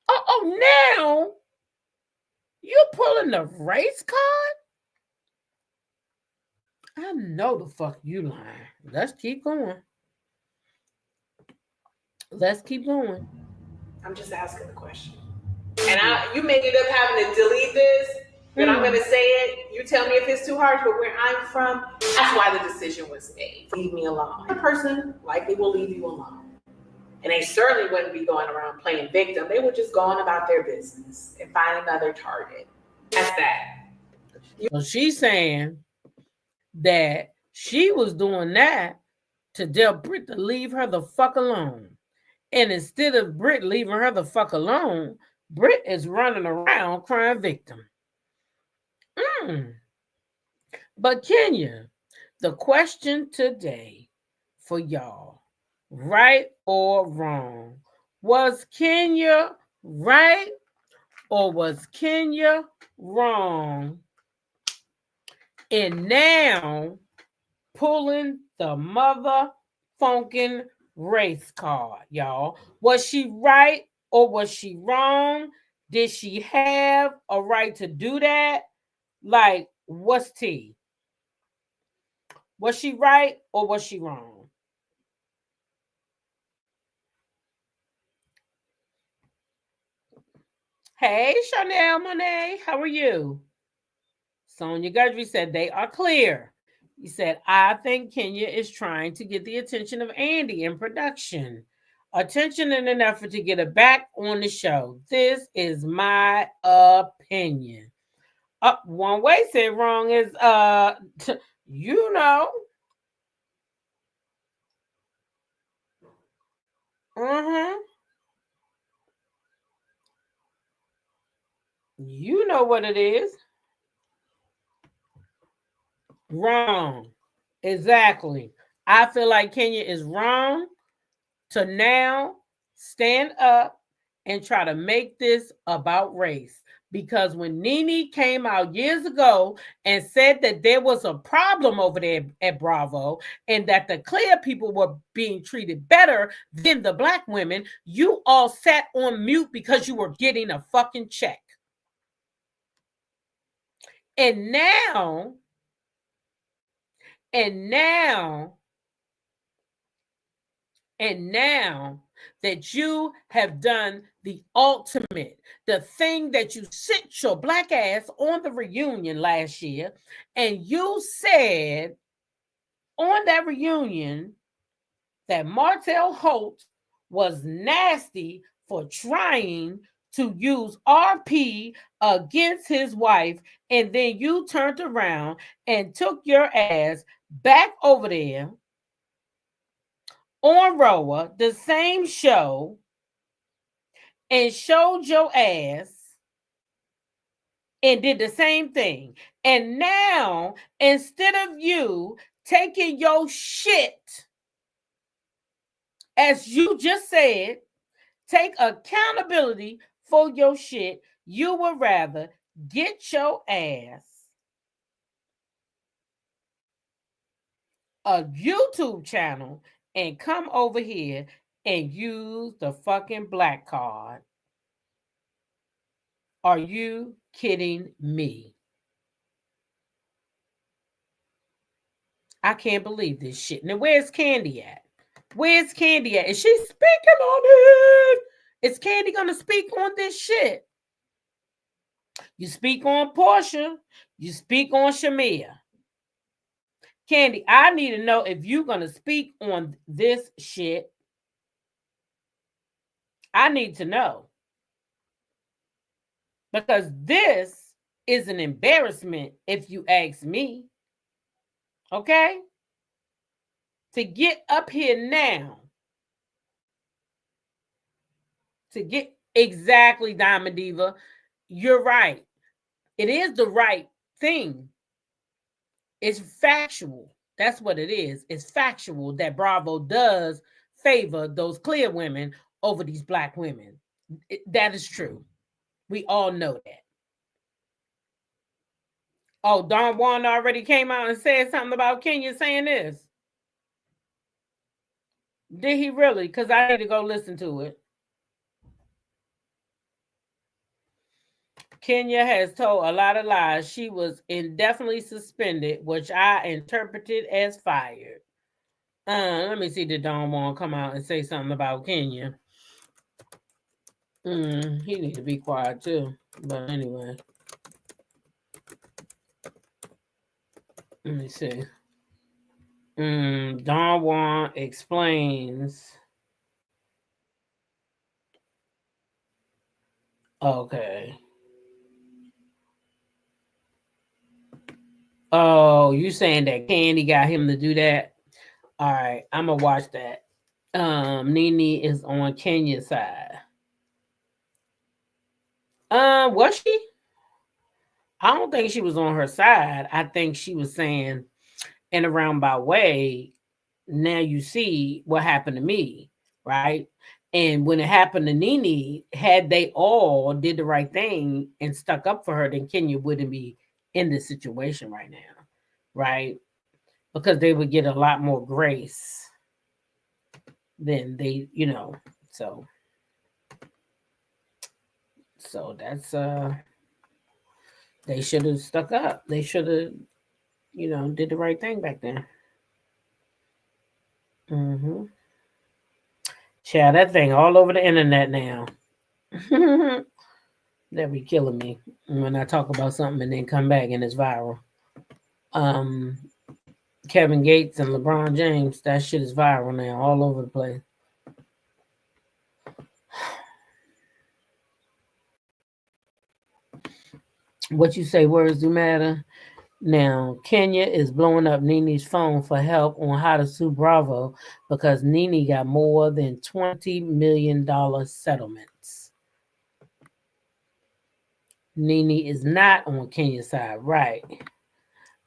Oh, now you're pulling the race card? I know the fuck you lying. Let's keep going. I'm just asking the question. And you may end up having to delete this, but I'm going to say it. You tell me if it's too harsh, but where I'm from, that's why the decision was made. Leave me alone. The person likely will leave you alone. And they certainly wouldn't be going around playing victim. They would just go on about their business and find another target. That's that. So she's saying that she was doing that to tell Britt to leave her the fuck alone. And instead of Britt leaving her the fuck alone, Britt is running around crying victim. But Kenya, the question today for y'all, right or wrong, was Kenya right or was Kenya wrong? And now pulling the motherfucking race card, y'all. Was she right or was she wrong? Did she have a right to do that? Like, what's tea? Was she right or was she wrong? Hey, Chanel Monet, how are you? Sonia Gudry said they are clear. He said, I think Kenya is trying to get the attention of Andy in production. Attention in an effort to get her back on the show. This is my opinion. One way said wrong is, you know. You know what it is. Wrong. Exactly. I feel like Kenya is wrong to now stand up and try to make this about race. Because when Nene came out years ago and said that there was a problem over there at Bravo and that the clear people were being treated better than the black women, you all sat on mute because you were getting a fucking check. And now that you have done the ultimate, the thing that you sent your black ass on the reunion last year, and you said on that reunion that Martell Holt was nasty for trying to use RP against his wife, and then you turned around and took your ass back over there on Roa, the same show, and showed your ass and did the same thing. And now, instead of you taking your shit, as you just said, take accountability for your shit, you would rather get your ass a YouTube channel and come over here and use the fucking black card. Are you kidding me? I can't believe this shit. Now, where's Candy at? Where's Candy at? Is she speaking on it? Is Candy going to speak on this shit? You speak on Portia. You speak on Shamia. Candy, I need to know if you're going to speak on this shit. I need to know. Because this is an embarrassment, if you ask me. Okay? To get up here now. To get exactly, Diamond Diva. You're right. It is the right thing. It's factual. That's what it is. It's factual that Bravo does favor those clear women over these black women. That is true. We all know that. Oh, Don Juan already came out and said something about Kenya saying this. Did he really? Because I need to go listen to it. Kenya has told a lot of lies. She was indefinitely suspended, which I interpreted as fired. Let me see, did Don Juan come out and say something about Kenya? He need to be quiet too. But anyway, let me see. Don Juan explains. Okay. Oh, you saying that Candy got him to do that? All right, I'm gonna watch that. Nene is on Kenya's side. Was she? I don't think she was on her side. I think she was saying, in a roundabout way, now you see what happened to me, right? And when it happened to Nene, had they all did the right thing and stuck up for her, then Kenya wouldn't be in this situation right now, right? Because they would get a lot more grace than they, so that's they should have stuck up. They should have, did the right thing back then. Child, that thing all over the internet now. That be killing me when I talk about something and then come back and it's viral. Kevin Gates and LeBron James, that shit is viral now all over the place. What you say, words do matter. Now, Kenya is blowing up Nene's phone for help on how to sue Bravo because Nene got more than $20 million settlements. Nene is not on Kenya's side, right?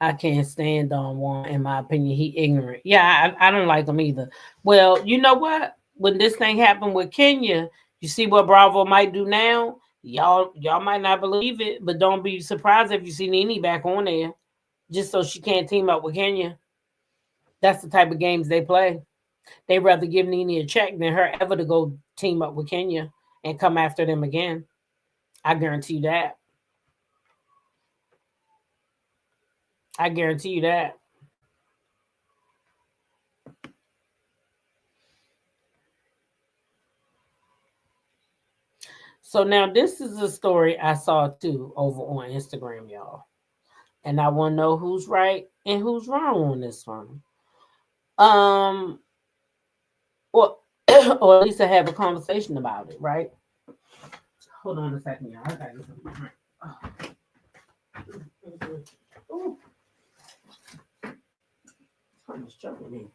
I can't stand Don Juan. In my opinion, he ignorant. Yeah, I don't like him either. Well, you know what? When this thing happened with Kenya, you see what Bravo might do now? Y'all might not believe it, but don't be surprised if you see Nene back on there just so she can't team up with Kenya. That's the type of games they play. They'd rather give Nene a check than her ever to go team up with Kenya and come after them again. I guarantee you that. I guarantee you that. So now this is a story I saw too over on Instagram, y'all. And I want to know who's right and who's wrong on this one. Or or at least I have a conversation about it, right? Hold on a second, y'all. I gotta get something right. Oh. Something's choking me.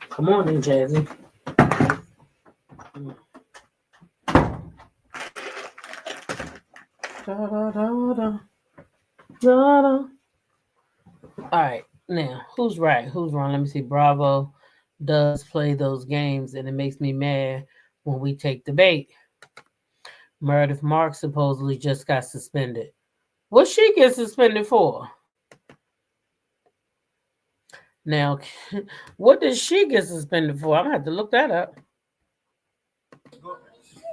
Come on in, Jazzy. All right, now who's right? Who's wrong? Let me see. Bravo does play those games, and it makes me mad when we take the bait. Meredith Marks supposedly just got suspended. What she get suspended for? Now, what did she get suspended for? I'm gonna have to look that up.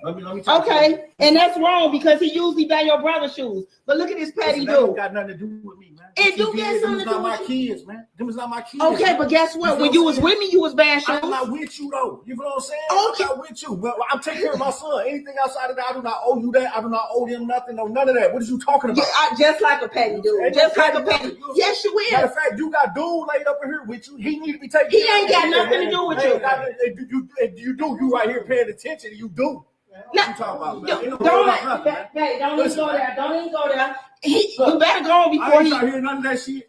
Let me Okay, and that's wrong because he usually buy your brother's shoes. But look at this petty dude. Got nothing to do with me, man. It do get something to do with my kids, man. Them is not my kids. Okay, man. but guess what? When you was with me, you was bad shoes. I'm not with you though. You know what I'm saying? Okay. I'm not with you. But I'm taking care of my son. Anything outside of that, I do not owe you that. I do not owe him nothing. No, none of that. What are you talking about? Just like a petty dude. Just like a petty. Yes, you will. Matter of fact, you got dude laid up in here with you. He need to be taken. He ain't got nothing to do with you. You do. You right here paying attention. You do. What you talking about, man? Don't even go there. Don't even go there. You better go on before I ain't trying to hear none of that shit.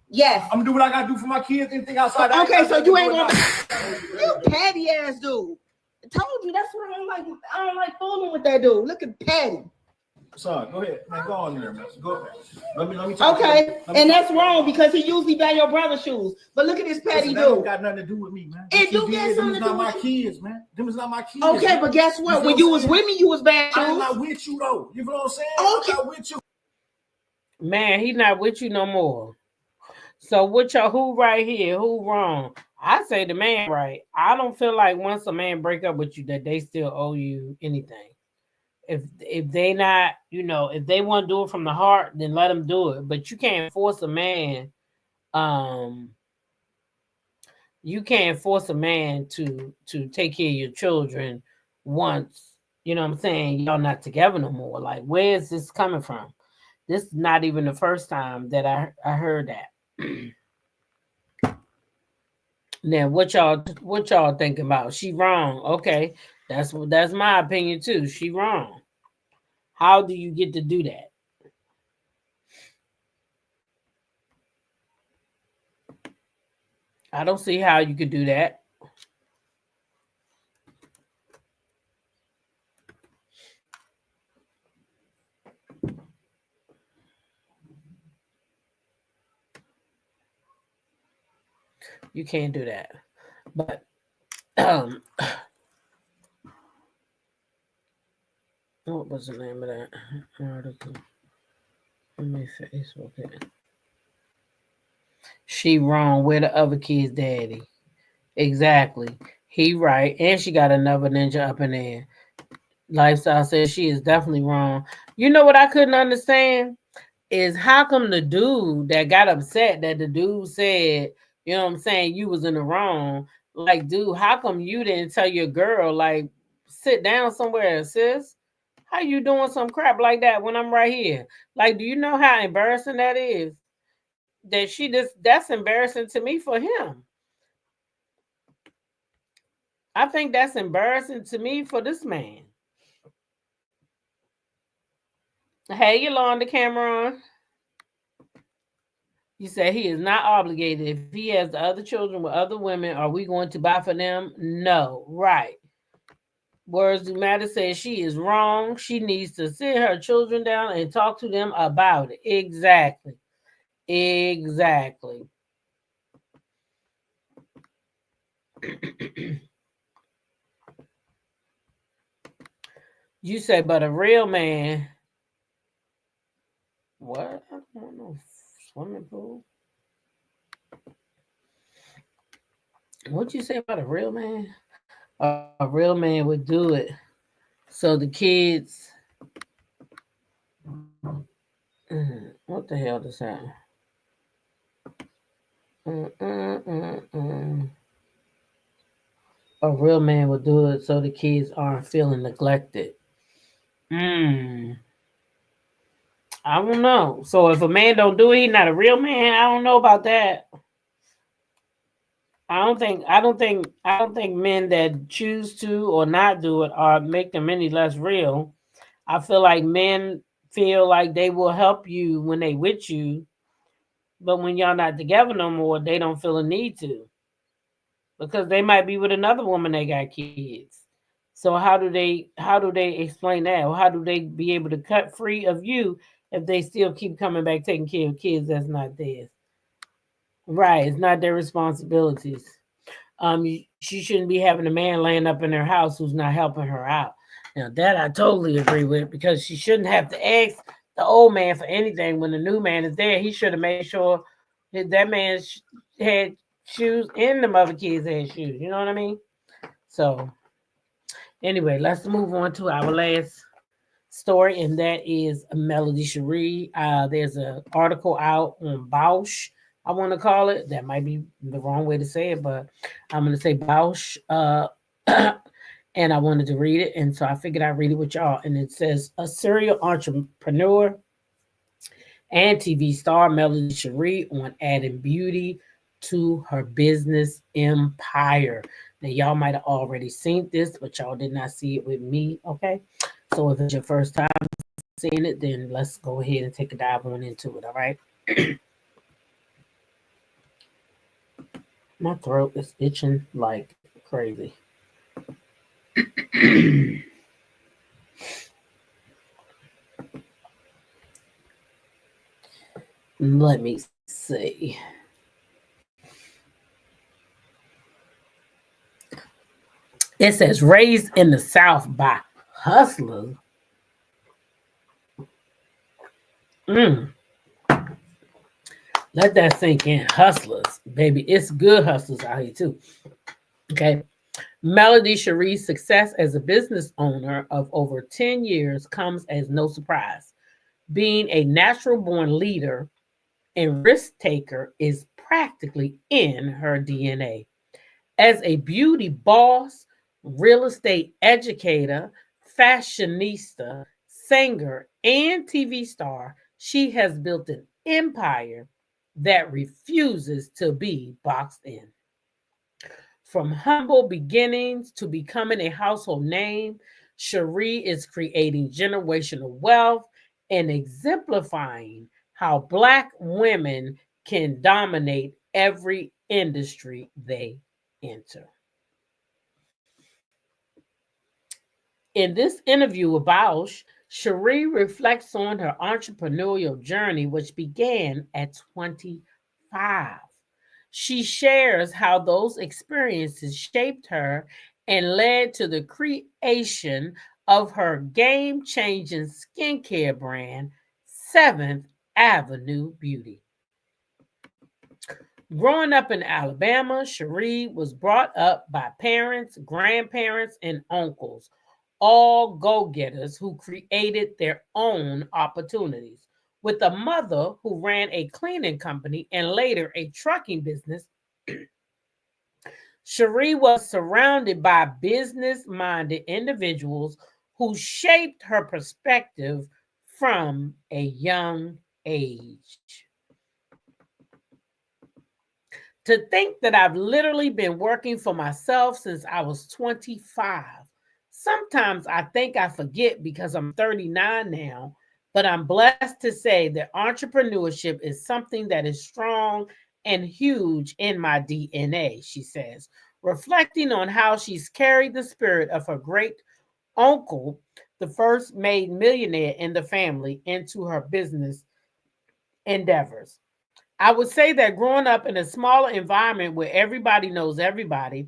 Yes. I'm gonna do what I gotta do for my kids. Anything outside. Okay, so you ain't gonna. You petty ass dude. I told you that's what I don't like. I don't like fooling with that dude. Look at petty. Son, go ahead. Man, go on there, man. Go ahead. Let me talk Okay, to him. and that's wrong because he usually buy your brother's shoes. But look at this petty Listen, that don't dude. got nothing to do with me, man. It do get Them something is to do not my with kids, man. Them is not my kids. Okay, man. but guess what? When you was with me, you was bad I'm shoes. not with you though. You know what I'm saying? Okay. I'm not with you. Man, he not with you no more. So what y'all, who right here? Who wrong? I say the man right. I don't feel like once a man break up with you that they still owe you anything. If they not, you know, if they want to do it from the heart, then let them do it. But you can't force a man. You can't force a man to take care of your children once, you know what I'm saying, y'all not together no more. Like, where is this coming from? This is not even the first time that I heard that. Now, what y'all thinking about? She wrong. Okay, that's my opinion too. She wrong. How do you get to do that? I don't see how you could do that. You can't do that. But what was the name of that article? Let me Facebook it. She wrong. Where the other kid's daddy? Exactly. He right. And she got another ninja up in there. Lifestyle says she is definitely wrong. You know what I couldn't understand? Is how come the dude that got upset that the dude said, you know what I'm saying, you was in the wrong. Like, dude, how come you didn't tell your girl, like, sit down somewhere, sis? How you doing some crap like that when I'm right here? Like, do you know how embarrassing that is? That's embarrassing to me for him. I think that's embarrassing to me for this man. Hey, you on the camera on? You said he is not obligated. If he has the other children with other women, are we going to buy for them? No. Right. Words do matter says she is wrong. She needs to sit her children down and talk to them about it. Exactly. Exactly. You say, but a real man. What? I don't know. Swimming pool. What'd you say about a real man? A real man would do it. So the kids. What the hell does that? A real man would do it so the kids aren't feeling neglected. I don't know. So if a man don't do it, he's not a real man. I don't know about that. I don't think men that choose to or not do it are make them any less real. I feel like men feel like they will help you when they with you, but when y'all not together no more, they don't feel a need to. Because they might be with another woman that got kids. So how do they explain that? Or how do they be able to cut free of you if they still keep coming back taking care of kids that's not theirs? Right, it's not their responsibilities. She shouldn't be having a man laying up in her house who's not helping her out. Now that I totally agree with, because she shouldn't have to ask the old man for anything when the new man is there. He should have made sure that man had shoes and the mother kids had shoes. You know what I mean? So anyway, let's move on to our last story, and that is Melody Shari. There's an article out on Bausch, I want to call it. That might be the wrong way to say it, but I'm going to say Bausch. And I wanted to read it, and so I figured I'd read it with y'all. And it says, a serial entrepreneur and TV star Melody Shari on adding beauty to her business empire. Now, y'all might have already seen this, but y'all did not see it with me, okay? So if it's your first time seeing it, then let's go ahead and take a dive on into it, all right? My throat is itching like crazy. Let me see. It says raised in the South by hustlers. Let that sink in. Hustlers, baby. It's good hustlers out here too. Okay. Melody Shari's success as a business owner of over 10 years comes as no surprise. Being a natural born leader and risk taker is practically in her DNA. As a beauty boss, real estate educator, fashionista, singer, and TV star, she has built an empire that refuses to be boxed in. From humble beginnings to becoming a household name, Shari is creating generational wealth and exemplifying how Black women can dominate every industry they enter. In this interview with Bausch, Shari reflects on her entrepreneurial journey, which began at 25. She shares how those experiences shaped her and led to the creation of her game changing skincare brand, Seventh Avenue Beauty. Growing up in Alabama, Shari was brought up by parents, grandparents, and uncles, all go getters who created their own opportunities. With a mother who ran a cleaning company and later a trucking business, Shari was surrounded by business minded individuals who shaped her perspective from a young age. To think that I've literally been working for myself since I was 25. Sometimes I think I forget because I'm 39 now, but I'm blessed to say that entrepreneurship is something that is strong and huge in my DNA, she says, reflecting on how she's carried the spirit of her great uncle, the first made millionaire in the family, into her business endeavors. I would say that growing up in a smaller environment where everybody knows everybody,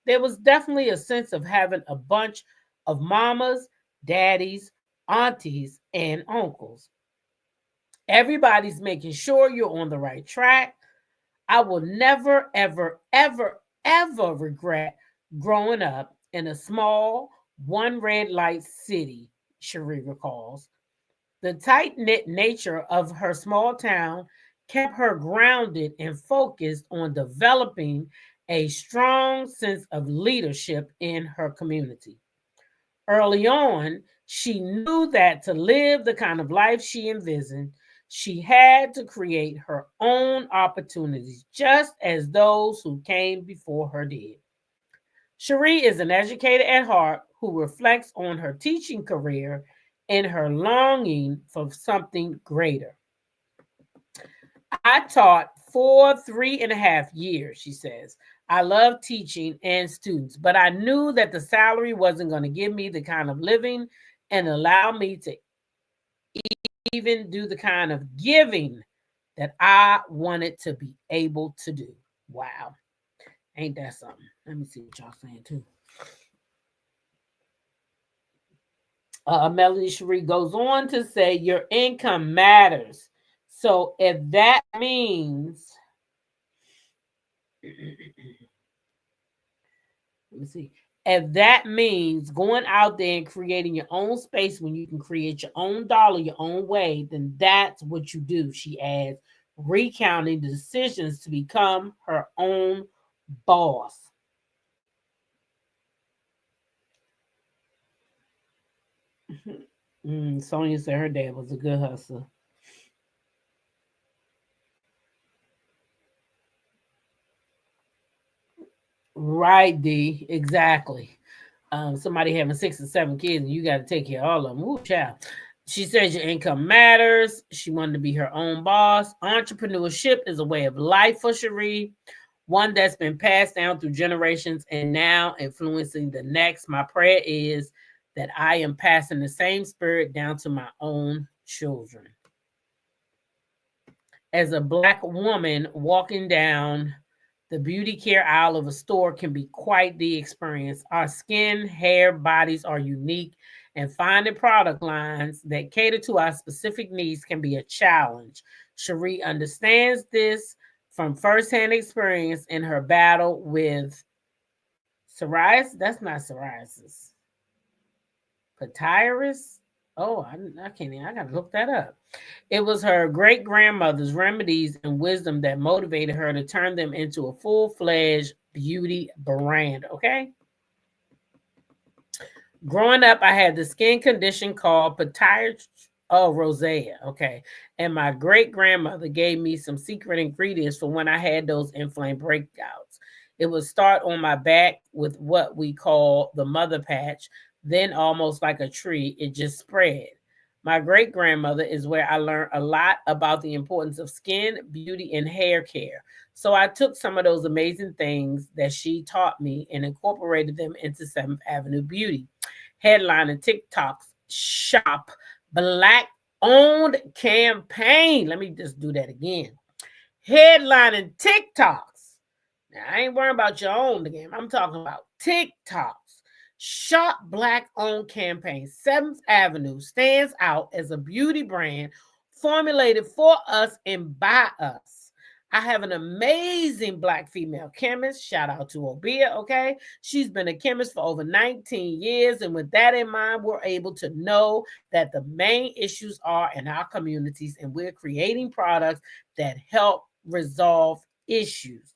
there was definitely a sense of having a bunch of mamas, daddies, aunties, and uncles. Everybody's making sure you're on the right track. I will never, ever, ever, ever regret growing up in a small, one red light city, Shari recalls. The tight knit nature of her small town kept her grounded and focused on developing a strong sense of leadership in her community. Early on, she knew that to live the kind of life she envisioned, she had to create her own opportunities, just as those who came before her did. Shari is an educator at heart who reflects on her teaching career and her longing for something greater. I taught for 3.5 years, she says. I love teaching and students, but I knew that the salary wasn't going to give me the kind of living and allow me to even do the kind of giving that I wanted to be able to do. Wow. Ain't that something? Let me see what y'all saying too. Melody Shari goes on to say, your income matters. So if that means, let me see, if that means going out there and creating your own space when you can create your own dollar, your own way, then that's what you do, she adds, recounting the decisions to become her own boss. Sonia said her dad was a good hustler. Right, D. Exactly. Somebody having 6 or 7 kids and you got to take care of all of them. Ooh, child. She says your income matters. She wanted to be her own boss. Entrepreneurship is a way of life for Shari, one that's been passed down through generations and now influencing the next. My prayer is that I am passing the same spirit down to my own children. as a Black woman walking down the beauty care aisle of a store can be quite the experience. Our skin, hair, bodies are unique, and finding product lines that cater to our specific needs can be a challenge. Shari understands this from firsthand experience in her battle with psoriasis. That's not psoriasis. Psoriasis. Oh, I can't even. I gotta look that up. It was her great grandmother's remedies and wisdom that motivated her to turn them into a full-fledged beauty brand. Okay. Growing up, I had the skin condition called psoriasis. Oh, rosacea. Okay. And my great grandmother gave me some secret ingredients for when I had those inflamed breakouts. It would start on my back with what we call the mother patch. Then, almost like a tree, it just spread. My great grandmother is where I learned a lot about the importance of skin, beauty, and hair care. So I took some of those amazing things that she taught me and incorporated them into 7th Avenue Beauty. Headlining TikTok's Shop Black Owned campaign. Let me just do that again. Headlining TikToks. Now, I ain't worrying about your own again. I'm talking about TikToks. Shop Black Owned campaign. 7th Avenue stands out as a beauty brand formulated for us and by us. I have an amazing Black female chemist. Shout out to Obia, okay? She's been a chemist for over 19 years. And with that in mind, we're able to know that the main issues are in our communities, and we're creating products that help resolve issues.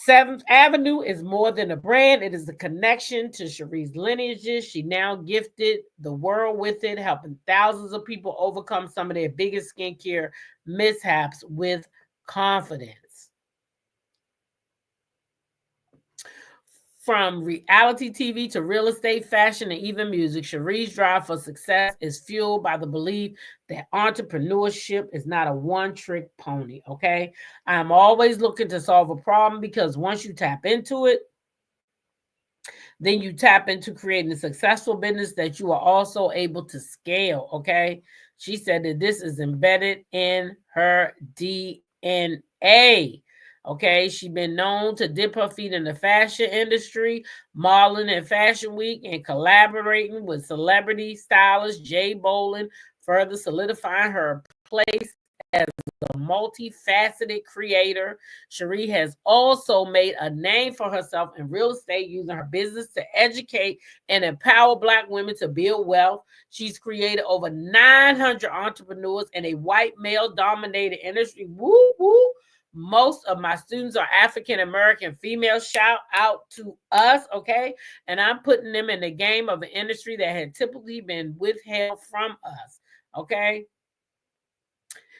7th Avenue is more than a brand. It is a connection to Shari's lineages. She now gifted the world with it, helping thousands of people overcome some of their biggest skincare mishaps with confidence. From reality TV to real estate, fashion, and even music, Shari's drive for success is fueled by the belief that entrepreneurship is not a one-trick pony, okay? I'm always looking to solve a problem, because once you tap into it, then you tap into creating a successful business that you are also able to scale, okay? She said that this is embedded in her DNA. Okay, she's been known to dip her feet in the fashion industry, modeling at Fashion Week, and collaborating with celebrity stylist Jay Bolin, further solidifying her place as a multifaceted creator. Shari has also made a name for herself in real estate, using her business to educate and empower Black women to build wealth. She's created over 900 entrepreneurs in a white male-dominated industry. Woo, woo. Most of my students are African-American females. Shout out to us, okay? And I'm putting them in the game of an industry that had typically been withheld from us, okay?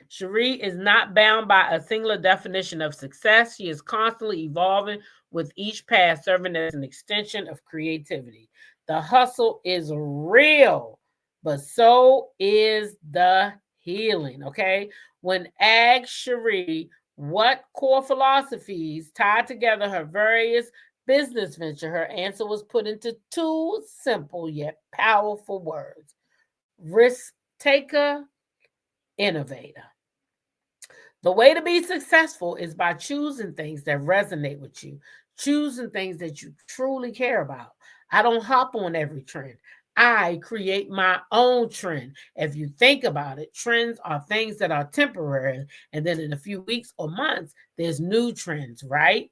Shari is not bound by a singular definition of success. She is constantly evolving, with each path serving as an extension of creativity. The hustle is real, but so is the healing, okay? When asked Shari what core philosophies tied together her various business ventures, her answer was put into 2 simple yet powerful words: risk taker, innovator. The way to be successful is by choosing things that resonate with you, choosing things that you truly care about. I don't hop on every trend. I create my own trend. If you think about it, trends are things that are temporary, and then in a few weeks or months, there's new trends, right?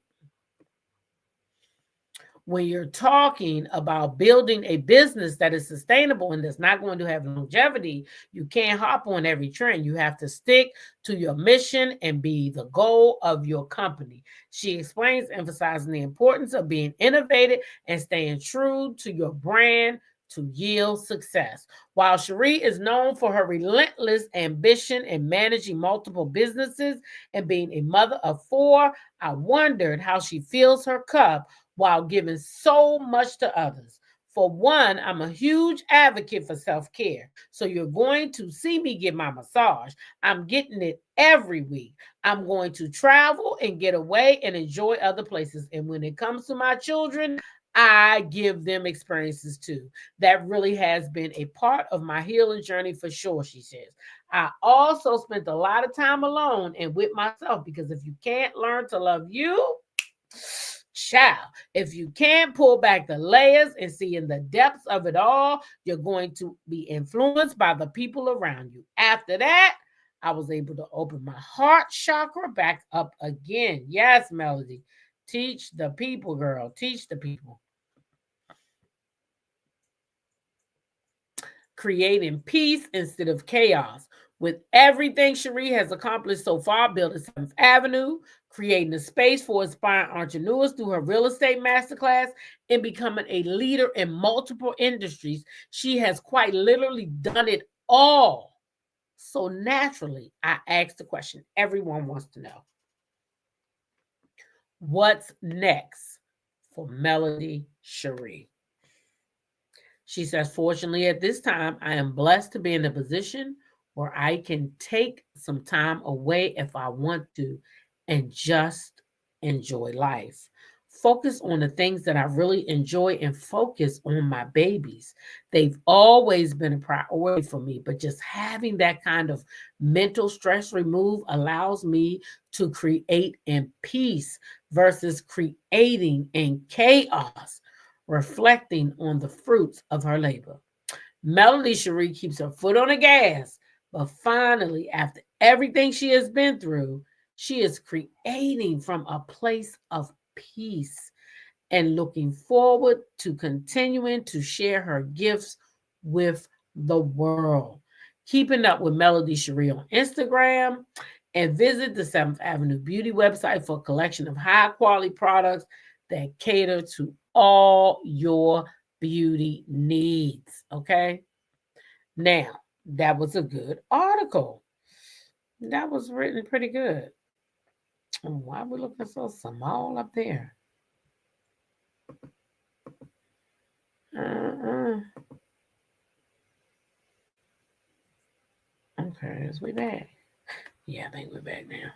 When you're talking about building a business that is sustainable and that's not going to have longevity, you can't hop on every trend. You have to stick to your mission and be the goal of your company. She explains, emphasizing the importance of being innovative and staying true to your brand to yield success. While Shari is known for her relentless ambition in managing multiple businesses and being a mother of 4, I wondered how she fills her cup while giving so much to others. For one, I'm a huge advocate for self-care. So you're going to see me get my massage. I'm getting it every week. I'm going to travel and get away and enjoy other places. And when it comes to my children, I give them experiences too. That really has been a part of my healing journey for sure, she says. I also spent a lot of time alone and with myself because if you can't learn to love you, child, if you can't pull back the layers and see in the depths of it all, you're going to be influenced by the people around you. After that, I was able to open my heart chakra back up again. Yes, Melody. Teach the people, girl. Teach the people. Creating peace instead of chaos. With everything Shari has accomplished so far, building 7th Avenue, creating a space for aspiring entrepreneurs through her real estate masterclass, and becoming a leader in multiple industries, she has quite literally done it all. So naturally, I asked the question everyone wants to know. What's next for Melody Shari? She says, fortunately, at this time, I am blessed to be in a position where I can take some time away if I want to and just enjoy life. Focus on the things that I really enjoy and focus on my babies. They've always been a priority for me, but just having that kind of mental stress removed allows me to create in peace versus creating in chaos, reflecting on the fruits of her labor. Melody Shari keeps her foot on the gas, but finally, after everything she has been through, she is creating from a place of peace and looking forward to continuing to share her gifts with the world. Keeping up with Melody Shari on Instagram and visit the 7th Avenue Beauty website for a collection of high quality products that cater to all your beauty needs. Okay. Now, that was a good article. That was written pretty good. Why are we looking so small up there? Okay, is we back? Yeah, I think we're back now.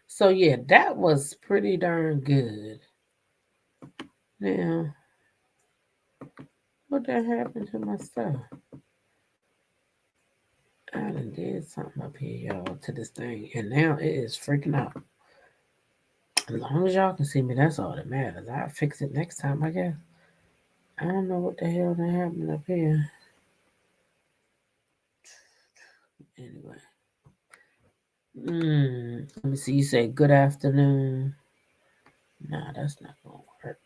So yeah, that was pretty darn good. Now, what that happened to my stuff? I done did something up here, y'all, to this thing, and now it is freaking out. As long as y'all can see me, that's all that matters. I'll fix it next time, I guess. I don't know what the hell that happened up here. Anyway. Let me see. You say good afternoon. Nah, that's not gonna work.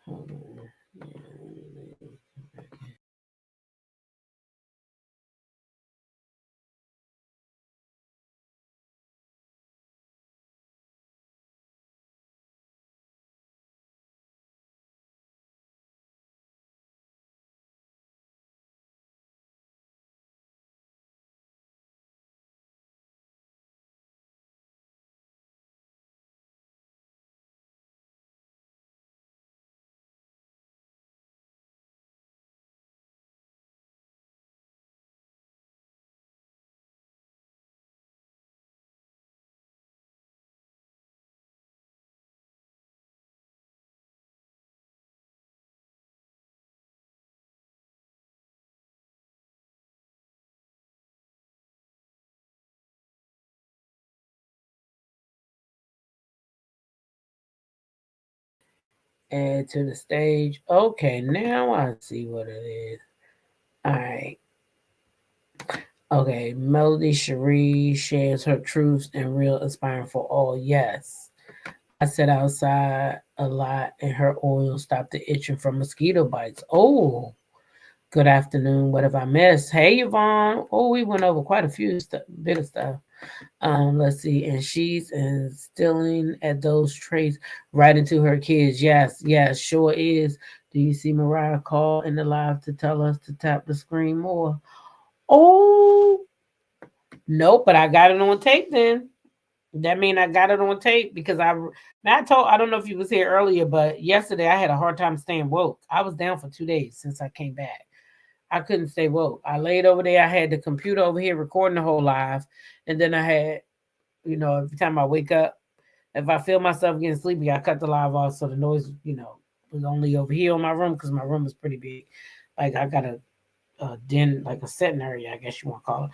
Hold on. Yeah, add to the stage. Okay, now I see what it is. All right. Okay, Melody Shari shares her truths and real inspiring for all. Yes. I sat outside a lot and her oil stopped the itching from mosquito bites. Oh, good afternoon. What have I missed? Hey, Yvonne. Oh, we went over quite a few bit of stuff. Let's see. And she's instilling at those traits right into her kids. Yes, yes, sure is. Do you see Mariah call in the live to tell us to tap the screen more? Oh, nope, but I got it on tape then. That means I got it on tape because I don't know if you was here earlier, but yesterday I had a hard time staying woke. I was down for 2 days since I came back. I couldn't stay woke. I laid over there. I had the computer over here recording the whole live. And then I had, you know, every time I wake up, if I feel myself getting sleepy, I cut the live off so the noise, you know, was only over here in my room because my room is pretty big. Like I got a den, like a sitting area, I guess you want to call it.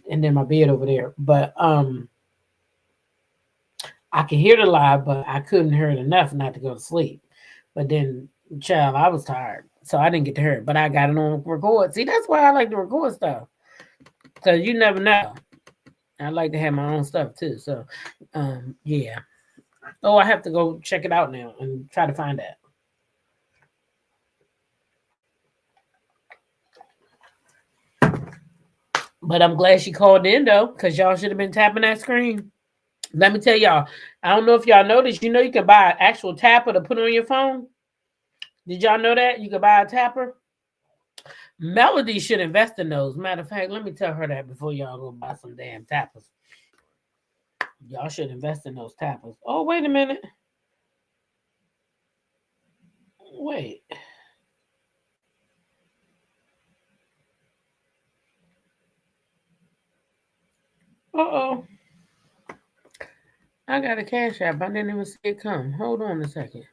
And then my bed over there. But I could hear the live, but I couldn't hear it enough not to go to sleep. But then, child, I was tired, so I didn't get to hear it. But I got it on record. See, that's why I like to record stuff, because you never know. I like to have my own stuff too. So, yeah. Oh, I have to go check it out now and try to find that. But I'm glad she called in though, because y'all should have been tapping that screen. Let me tell y'all, I don't know if y'all noticed, you know you can buy an actual tapper to put on your phone. Did y'all know that? You can buy a tapper? Melody should invest in those. Matter of fact, let me tell her that before y'all go buy some damn tappers. Y'all should invest in those tappers. Oh, wait a minute. Wait. Uh-oh. I got a cash app. I didn't even see it come. Hold on a second.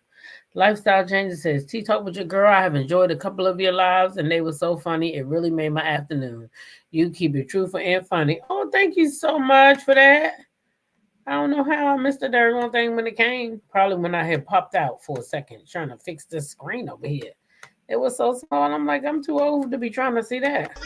Lifestyle Changes says, T Talk with your girl. I have enjoyed a couple of your lives and they were so funny. It really made my afternoon. You keep it truthful and funny. Oh, thank you so much for that. I don't know how I missed the dirty one thing when it came. Probably when I had popped out for a second trying to fix this screen over here. It was so small. I'm like, I'm too old to be trying to see that.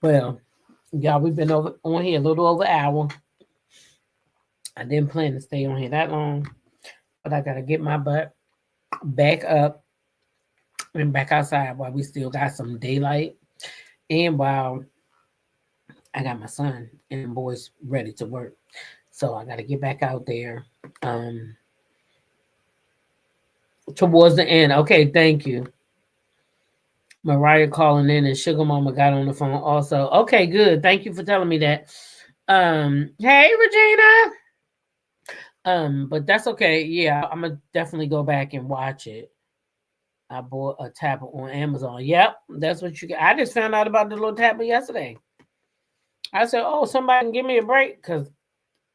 Well, y'all, we've been on here a little over an hour. I didn't plan to stay on here that long, but I gotta get my butt back up and back outside while we still got some daylight, and while I got my son and boys ready to work. So I gotta get back out there. Towards the end. Okay, thank you. Mariah calling in and Sugar Mama got on the phone also. Okay, good. Thank you for telling me that. Hey Regina. But that's okay. Yeah, I'm gonna definitely go back and watch it. I bought a tapper on Amazon. Yep, that's what you get. I just found out about the little tapper yesterday. I said, oh, somebody can give me a break, because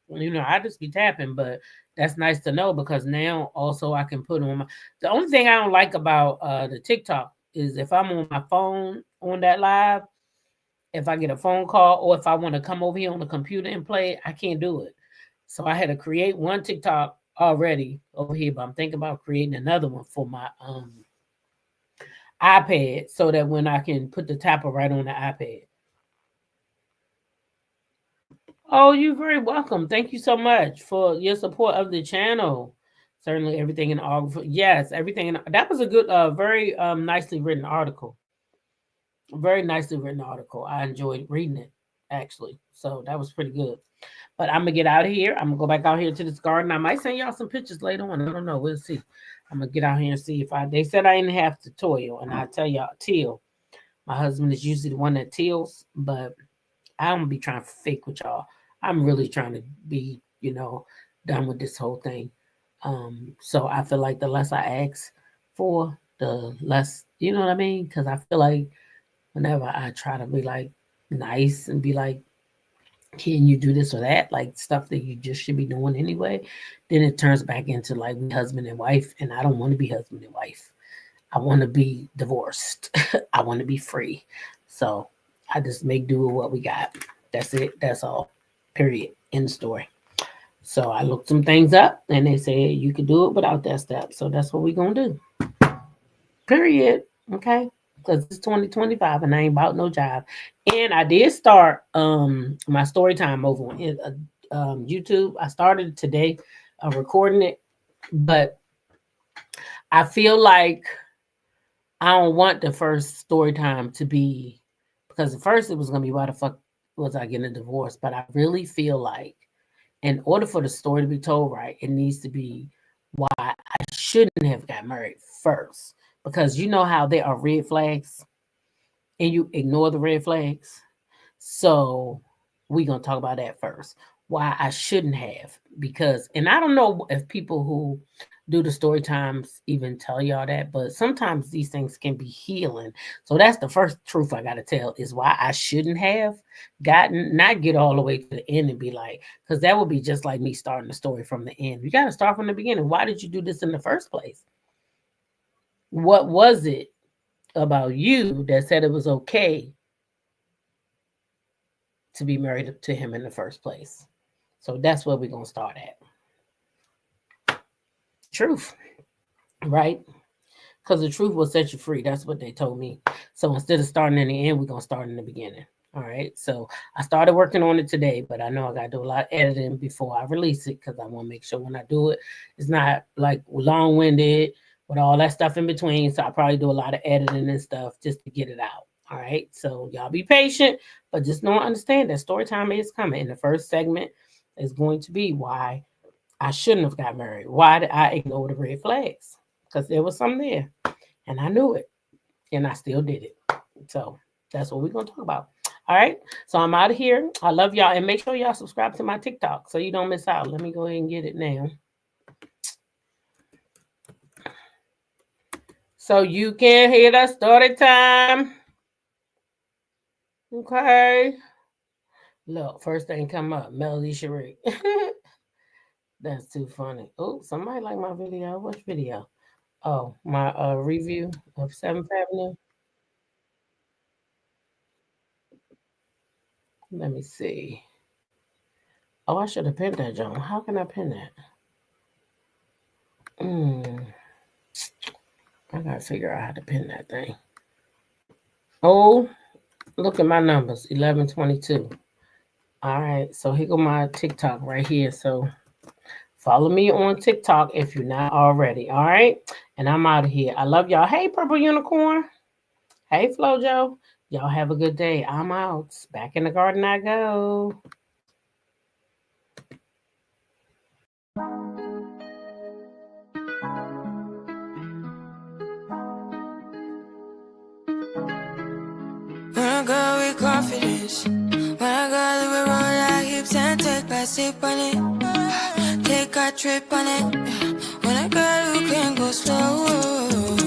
you know, I just be tapping, but that's nice to know, because now also I can put on my, the only thing I don't like about the TikTok is if I'm on my phone on that live, if I get a phone call or if I want to come over here on the computer and play, I can't do it. So I had to create one TikTok already over here, but I'm thinking about creating another one for my iPad so that when I can put the tapper right on the iPad. Oh, you're very welcome. Thank you so much for your support of the channel. Certainly everything in all. Yes, everything in that was a good, very nicely written article. Very nicely written article. I enjoyed reading it, actually. So that was pretty good. But I'm gonna get out of here. I'm gonna go back out here to this garden. I might send y'all some pictures later on. I don't know. We'll see. I'm gonna get out here and see if they said I didn't have to toil, and I tell y'all, till. My husband is usually the one that tills, but I don't be trying to fake with y'all. I'm really trying to be, you know, done with this whole thing. So I feel like the less I ask for, the less, you know what I mean? Because I feel like whenever I try to be like nice and be like, can you do this or that, like stuff that you just should be doing anyway, then it turns back into like husband and wife, and I don't want to be husband and wife. I want to be divorced. I want to be free. So I just make do with what we got. That's it. That's all. Period. End story. So I looked some things up and they said you could do it without that step. So that's what we're going to do. Period. Okay. Because it's 2025 and I ain't about no job. And I did start my story time over on YouTube. I started today recording it, but I feel like I don't want the first story time to be, because at first it was going to be why the fuck was I getting a divorce? But I really feel like in order for the story to be told right, it needs to be why I shouldn't have got married first, because you know how there are red flags and you ignore the red flags. So we're going to talk about that first. Why I shouldn't have, because, and I don't know if people who do the story times even tell y'all that, but sometimes these things can be healing. So that's the first truth I got to tell, is why I shouldn't have gotten, not get all the way to the end and be like, because that would be just like me starting the story from the end. You got to start from the beginning. Why did you do this in the first place? What was it about you that said it was okay to be married to him in the first place? So that's where we're going to start at. Truth, right? Because the truth will set you free. That's what they told me. So instead of starting in the end, we're going to start in the beginning. All right. So I started working on it today, but I know I got to do a lot of editing before I release it, because I want to make sure when I do it, it's not like long-winded with all that stuff in between. So I probably do a lot of editing and stuff just to get it out. All right. So y'all be patient, but just don't understand that story time is coming. In the first segment is going to be why I shouldn't have got married. Why did I ignore the red flags? Because there was some there, and I knew it, and I still did it. So that's what we're going to talk about. All right. So I'm out of here. I love y'all, and make sure y'all subscribe to my TikTok so you don't miss out. Let me go ahead and get it now. So you can hear the story time. Okay. Look, first thing come up, Melody Shari. That's too funny. Oh, somebody like my video. Which video? Oh, my review of 7th Avenue. Let me see. Oh, I should have pinned that, John. How can I pin that? I got to figure out how to pin that thing. Oh, look at my numbers, 1122. All right, so here go my TikTok right here. So follow me on TikTok if you're not already. All right, and I'm out of here. I love y'all. Hey, Purple Unicorn. Hey, Flojo. Y'all have a good day. I'm out. Back in the garden I go. When I go with confidence, when I go with roll our hips and take a sip on it, take a trip on it. When I go, you can go slow.